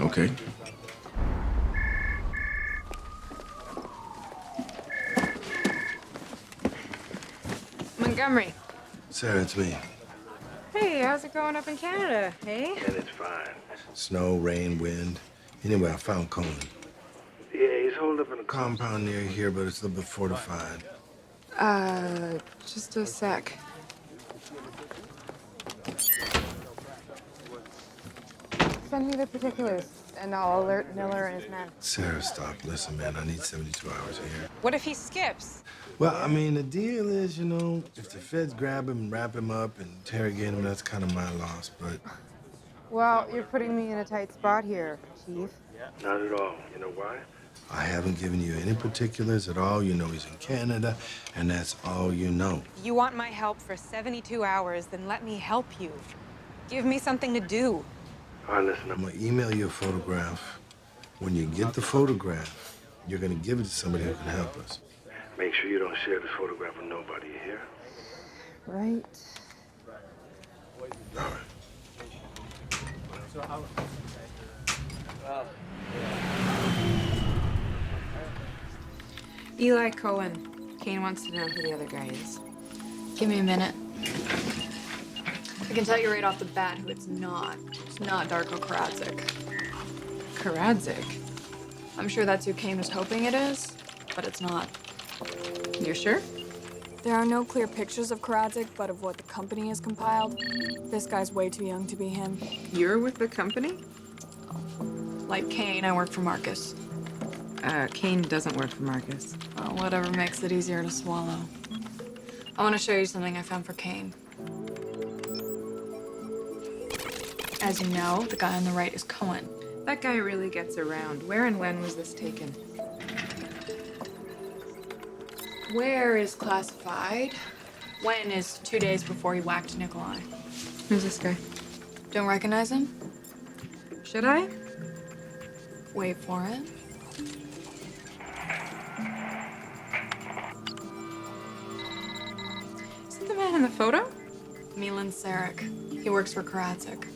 Okay. Montgomery. Sarah, it's me. Hey, how's it going up in Canada, hey? And it's fine. Snow, rain, wind. Anyway, I found Cohen. Yeah, he's holed up in a compound near here, but it's a little bit fortified. Just a sec. Send me the particulars, and I'll alert Miller and his men. Sarah, stop. Listen, man, I need 72 hours here. What if he skips? Well, I mean, the deal is, you know, if the feds grab him and wrap him up and interrogate him, that's kind of my loss, but Well, you're putting me in a tight spot here, Chief. Not at all. You know why? I haven't given you any particulars at all. You know he's in Canada, and that's all you know. If you want my help for 72 hours, then let me help you. Give me something to do. All right, listen, I'm gonna email you a photograph. When you get the photograph, you're gonna give it to somebody who can help us. Make sure you don't share this photograph with nobody, you hear? Right. All right. Eli Cohen. Kane wants to know who the other guy is. Give me a minute. I can tell you right off the bat who it's not. It's not Darko Karadzik. Karadzik? I'm sure that's who Kane was hoping it is, but it's not. You're sure? There are no clear pictures of Karadzik, but of what the company has compiled. This guy's way too young to be him. You're with the company? Like Kane, I work for Marcus. Kane doesn't work for Marcus. Well, whatever makes it easier to swallow. I want to show you something I found for Kane. As you know, the guy on the right is Cohen. That guy really gets around. Where and when was this taken? Where is classified? When is 2 days before he whacked Nikolai. Who's this guy? Don't recognize him? Should I? Wait for it. Is it the man in the photo? Milan Sarek. He works for Karadzik.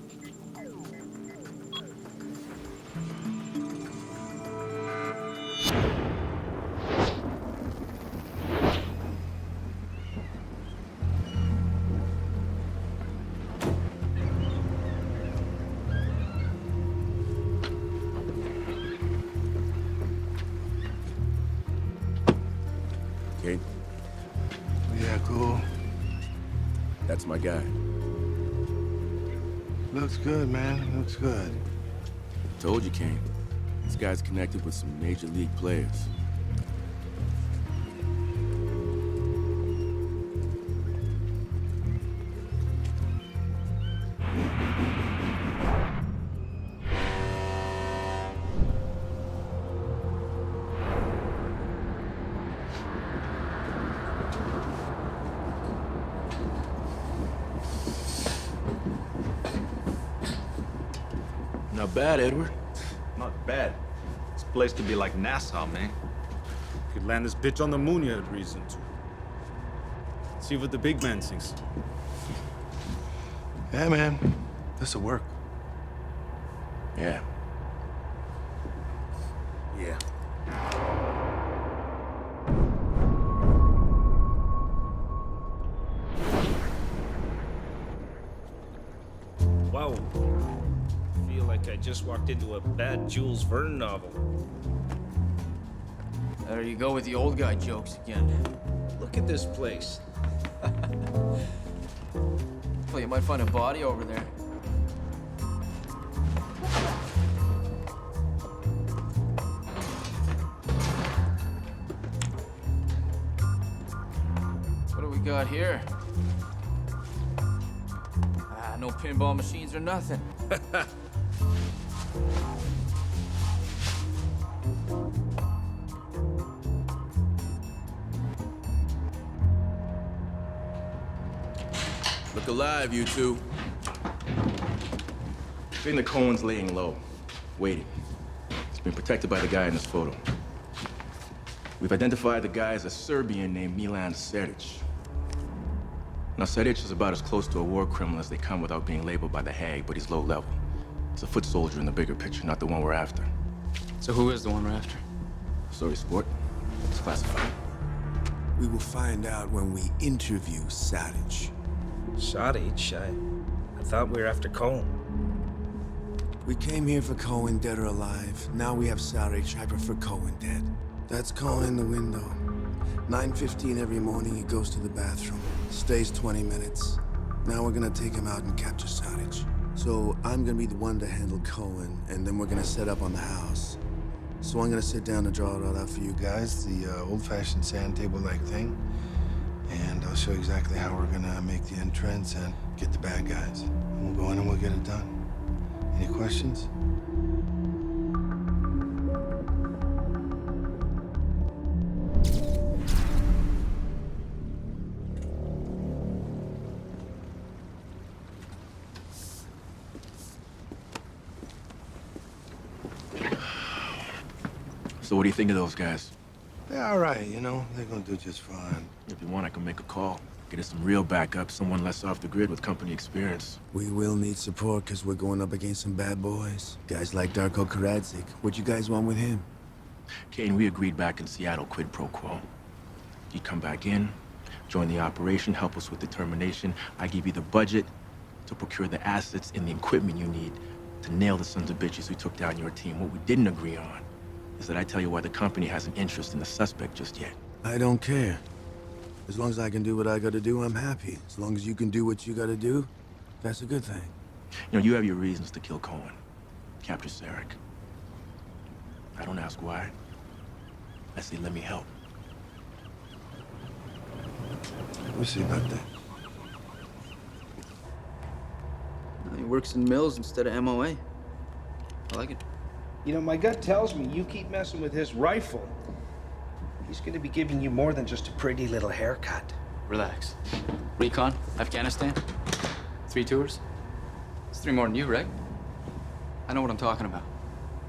Kate, Yeah, cool. that's my guy. Looks good, man. Looks good. Told you, Kane. This guy's connected with some major league players. Not bad, Edward. Not bad. This place could be like NASA, man. Could land this bitch on the moon, you had reason to. See what the big man thinks. Yeah, man. This'll work. Yeah. Yeah. Wow. Feel like I just walked into a bad Jules Verne novel. There you go with the old guy jokes again. Look at this place. Well, you might find a body over there. What do we got here? No pinball machines or nothing. Look alive, you two. Think the Cohen's laying low, waiting. He's been protected by the guy in this photo. We've identified the guy as a Serbian named Milan Seric. Now, Seric is about as close to a war criminal as they come without being labeled by the Hague, but he's low level. He's a foot soldier in the bigger picture, not the one we're after. So who is the one we're after? Sorry, sport. It's classified. We will find out when we interview Sadic. Sadic? I thought we were after Cohen. We came here for Cohen, dead or alive. Now we have Sadic. I prefer Cohen dead. That's Cohen in the window. 9:15 every morning, he goes to the bathroom. Stays 20 minutes. Now we're gonna take him out and capture Sadic. So I'm gonna be the one to handle Cohen, and then we're gonna set up on the house. So I'm gonna sit down and draw it all out for you guys, The old-fashioned sand table-like thing. And I'll show you exactly how we're gonna make the entrance and get the bad guys. And we'll go in and we'll get it done. Any questions? So what do you think of those guys? They're all right, you know? They're gonna do just fine. If you want, I can make a call. Get us some real backup, someone less off the grid with company experience. We will need support because we're going up against some bad boys. Guys like Darko Karadzik. What you guys want with him? Kane, we agreed back in Seattle, quid pro quo. You come back in, join the operation, help us with determination. I give you the budget to procure the assets and the equipment you need to nail the sons of bitches who took down your team. What we didn't agree on is that I tell you why the company has an interest in the suspect just yet. I don't care. As long as I can do what I gotta do, I'm happy. As long as you can do what you gotta do, that's a good thing. You know, you have your reasons to kill Cohen, capture Sarek. I don't ask why. I say, let me help. We'll see about that. He works in mills instead of MOA. I like it. You know, my gut tells me you keep messing with his rifle, he's gonna be giving you more than just a pretty little haircut. Relax. Recon, Afghanistan, 3 tours. It's 3 more than you, right? I know what I'm talking about.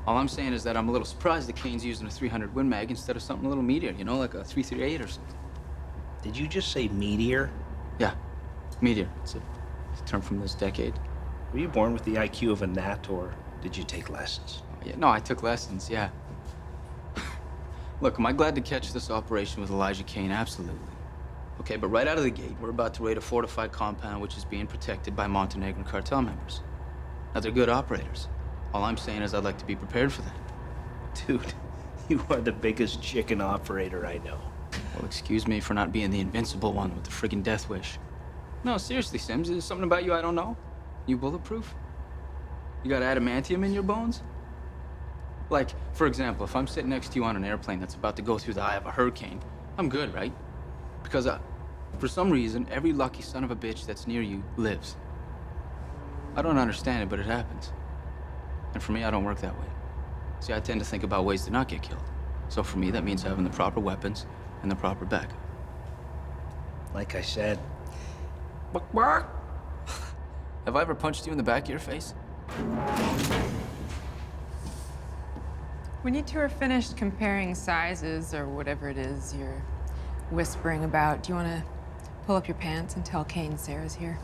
All I'm saying is that I'm a little surprised that Kane's using a 300 Win Mag instead of something a little meatier, you know, like a 338 or something. Did you just say meteor? Yeah, meteor. It's a term from this decade. Were you born with the IQ of a gnat, or did you take lessons? Yeah, no, I took lessons, yeah. Look, am I glad to catch this operation with Elijah Kane? Absolutely. Okay, but right out of the gate, we're about to raid a fortified compound which is being protected by Montenegrin cartel members. Now, they're good operators. All I'm saying is I'd like to be prepared for that. Dude, you are the biggest chicken operator I know. Well, excuse me for not being the invincible one with the friggin' death wish. No, seriously, Sims, is there something about you I don't know? You bulletproof? You got adamantium in your bones? Like, for example, if I'm sitting next to you on an airplane that's about to go through the eye of a hurricane, I'm good, right? Because for some reason, every lucky son of a bitch that's near you lives. I don't understand it, but it happens. And for me, I don't work that way. See, I tend to think about ways to not get killed. So for me, that means having the proper weapons and the proper backup. Like I said. Have I ever punched you in the back of your face? When you two are finished comparing sizes or whatever it is you're whispering about, do you want to pull up your pants and tell Kane Sarah's here?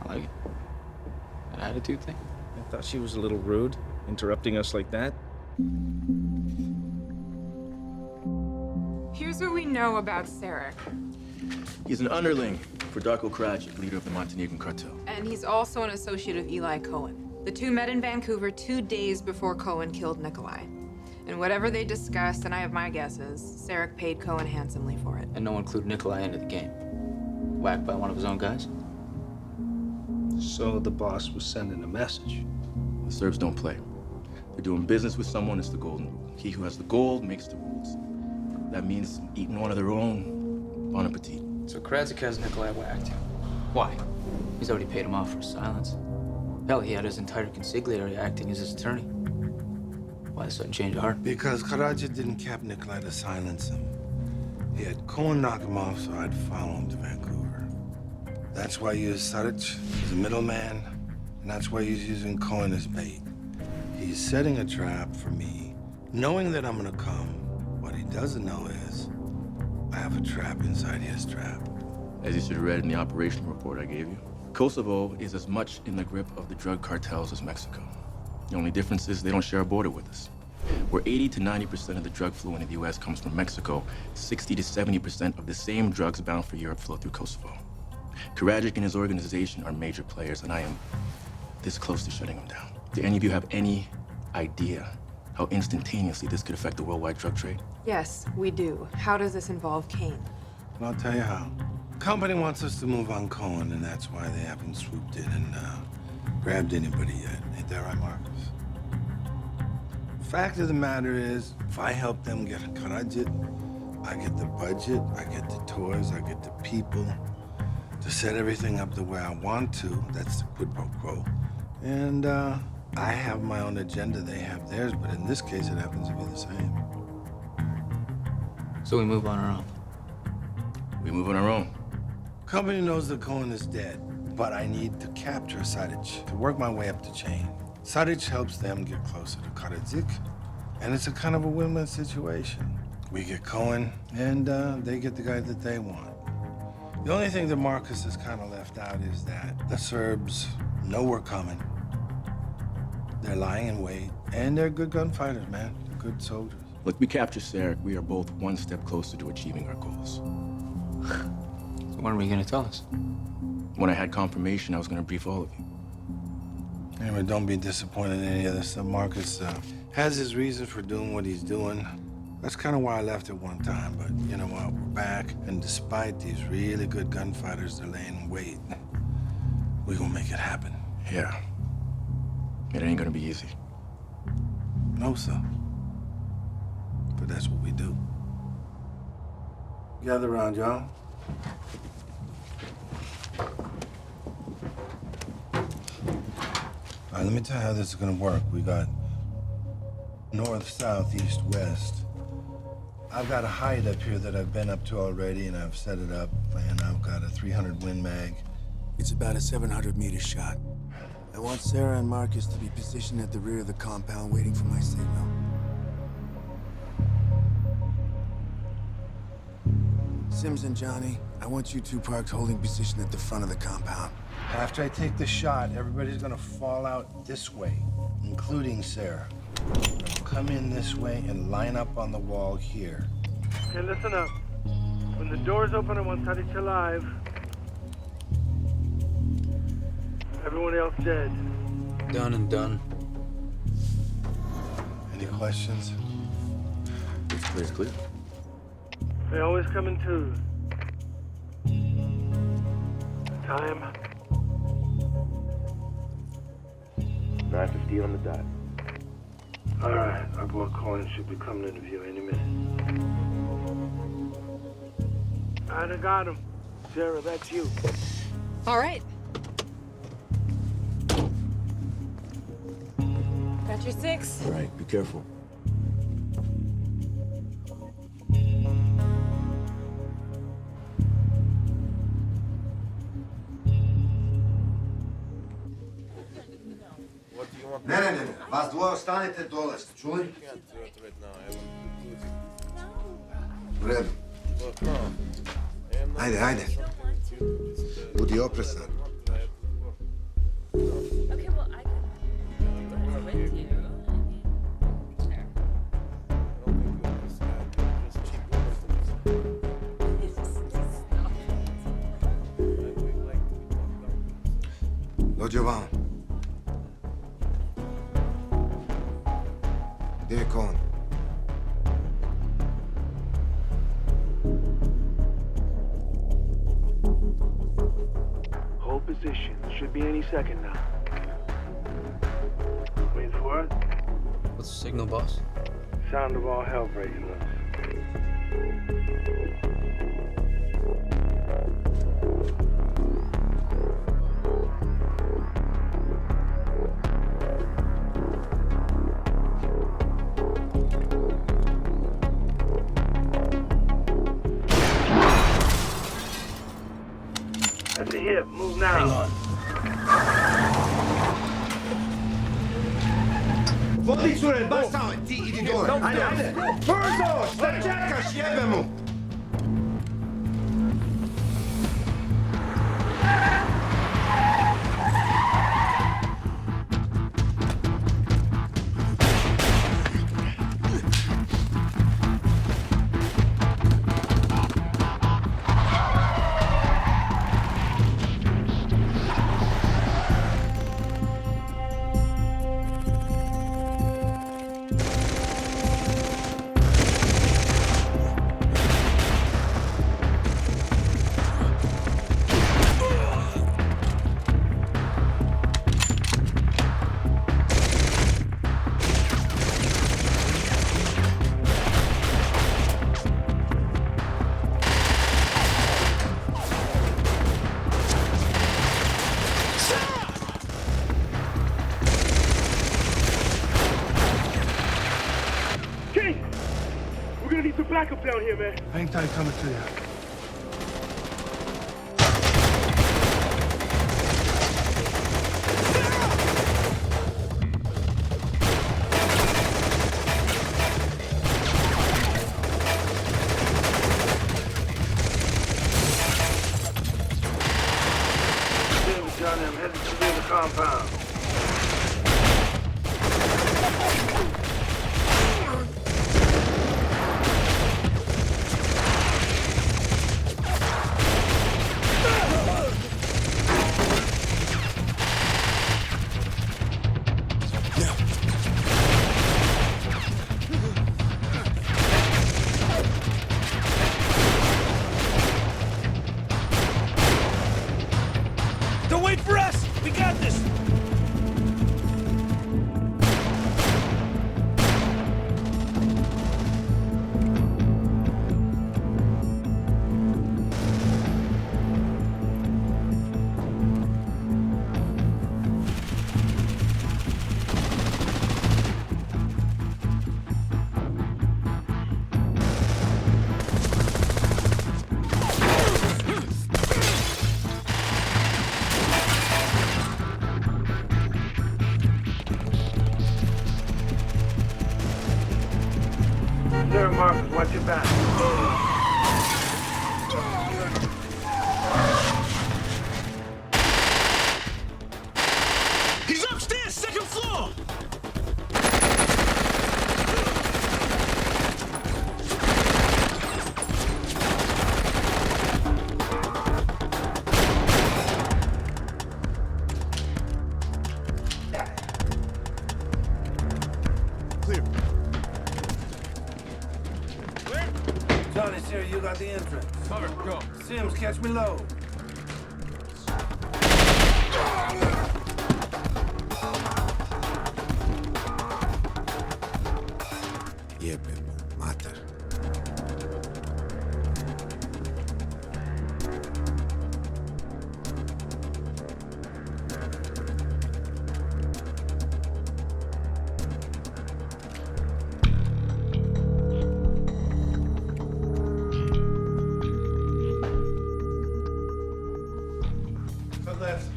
I like it. That attitude thing? I thought she was a little rude, interrupting us like that. Here's what we know about Sarek. He's an underling for Darko Karadzik, leader of the Montenegrin cartel. And he's also an associate of Eli Cohen. The two met in Vancouver 2 days before Cohen killed Nikolai. And whatever they discussed, and I have my guesses, Sarek paid Cohen handsomely for it. And no one clued Nikolai into the game. Whacked by one of his own guys? So the boss was sending a message. The Serbs don't play. They're doing business with someone, it's the golden rule. He who has the gold makes the rules. That means eating one of their own. Bon appetit. So Karadzik has Nikolai whacked. Why? He's already paid him off for his silence. Hell, he had his entire consigliere acting as his attorney. Why the sudden change of heart? Because Karadzik didn't cap Nikolai to silence him. He had Cohen knock him off so I'd follow him to Vancouver. That's why he used Sarich as a middleman, and that's why he's using Cohen as bait. He's setting a trap for me, knowing that I'm gonna come. What he doesn't know is I have a trap inside his trap. As you should have read in the operation report I gave you, Kosovo is as much in the grip of the drug cartels as Mexico. The only difference is they don't share a border with us. Where 80 to 90% of the drug flow into the US comes from Mexico, 60 to 70% of the same drugs bound for Europe flow through Kosovo. Karadzik and his organization are major players, and I am this close to shutting them down. Do any of you have any idea how instantaneously this could affect the worldwide drug trade? Yes, we do. How does this involve Kane? Well, I'll tell you how. Company wants us to move on Cohen, and that's why they haven't swooped in and grabbed anybody yet. Ain't that right, Marcus? Fact of the matter is, if I help them get Karadzik, I get the budget, I get the toys, I get the people. to set everything up the way I want to. That's the quid pro quo. And I have my own agenda, they have theirs, but in this case, it happens to be the same. So we move on our own. We move on our own. Company knows that Cohen is dead, but I need to capture Saric to work my way up the chain. Saric helps them get closer to Karadzik, and it's a kind of a win-win situation. We get Cohen, and they get the guy that they want. The only thing that Marcus has kind of left out is that the Serbs know we're coming. They're lying in wait, and they're good gunfighters, man. They're good soldiers. Look, we capture Sarek, we are both one step closer to achieving our goals. So when are we gonna tell us? When I had confirmation, I was gonna brief all of you. Anyway, don't be disappointed in any of this stuff. Marcus has his reasons for doing what he's doing. That's kind of why I left at one time, but you know what? We're back, and despite these really good gunfighters that are laying in wait, we're gonna make it happen. Yeah. It ain't gonna be easy. No, sir. But that's what we do. Gather around, y'all. All right, let me tell you how this is gonna work. We got north, south, east, west. I've got a hide up here that I've been up to already, and I've set it up, and I've got a 300 Win Mag. It's about a 700-meter shot. I want Sarah and Marcus to be positioned at the rear of the compound, waiting for my signal. Sims and Johnny, I want you two parked holding position at the front of the compound. After I take the shot, everybody's gonna fall out this way, including Sarah. Come in this way and line up on the wall here. Hey, listen up. When the doors open, I want Tadic alive. Everyone else dead. Done and done. Any questions? It's clear, it's clear. They always come in twos. Time. 9:50 on the dot. All right, our boy Cohen should be coming into view any minute. I done got him. Sarah, that's you. All right. Got your 6. All right, be careful. Ne, vas dvoje ostanite dole, ste čuli? U redu. Ajde. Budi opresan. Okay, well, I can go with you. Dođi ovamo. Gdje je Cohen? Hold position. Should be any second now. Waiting for it? What's the signal, boss? Sound of all hell breaking loose. That's a hit. Move now. Hang on. Vodi cure, baš tamo, ti idi dole. Ajde. Brzo, šta čekaš, jebe mu. need some backup down here, man. Hang tight, coming to you. Johnny, I'm headed to the compound. Don't wait for us! We got this! There, Marcus, watch your back. He's upstairs, second floor! Clear. Johnny, sir, you got the entrance. Cover, go. Sims, catch me low. Yeah, Pepo, mata. Cut left.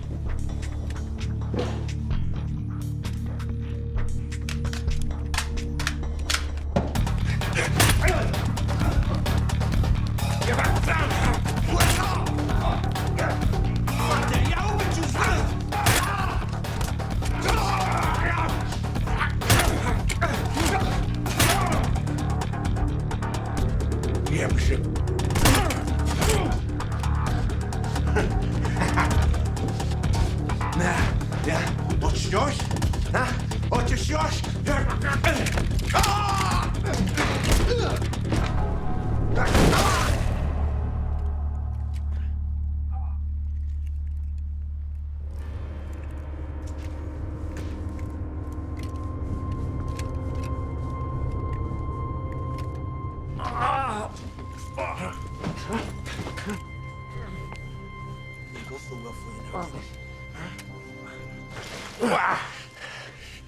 Yours? Huh? What is yours?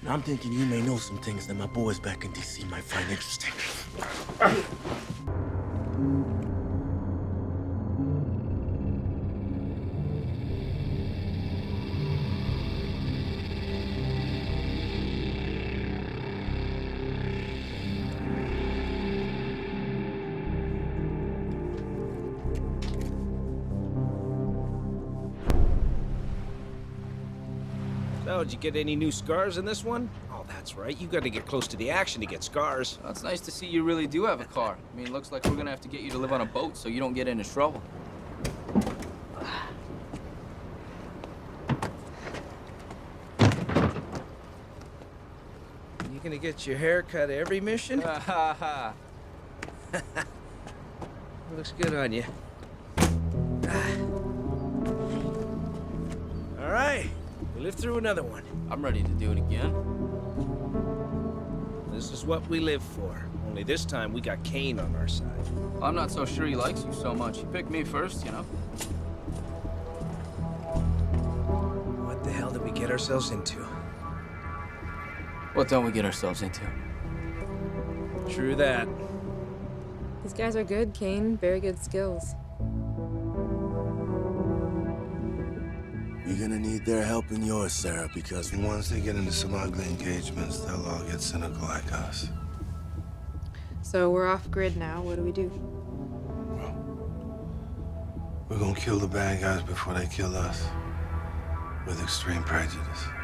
Now, I'm thinking you may know some things that my boys back in D.C. might find interesting. So, did you get any new scars in this one? Oh, that's right. You gotta get close to the action to get scars. Well, it's nice to see you really do have a car. I mean, it looks like we're gonna have to get you to live on a boat so you don't get into trouble. You gonna get your hair cut every mission? Ha ha ha. Looks good on you. All right, we live through another one. I'm ready to do it again. This is what we live for. Only this time we got Kane on our side. Well, I'm not so sure he likes you so much. He picked me first, you know. What the hell did we get ourselves into? What don't we get ourselves into? True that. These guys are good, Kane. Very good skills. You're gonna need their help and yours, Sarah, because once they get into some ugly engagements, they'll all get cynical like us. So we're off grid now. What do we do? We're gonna kill the bad guys before they kill us. With extreme prejudice.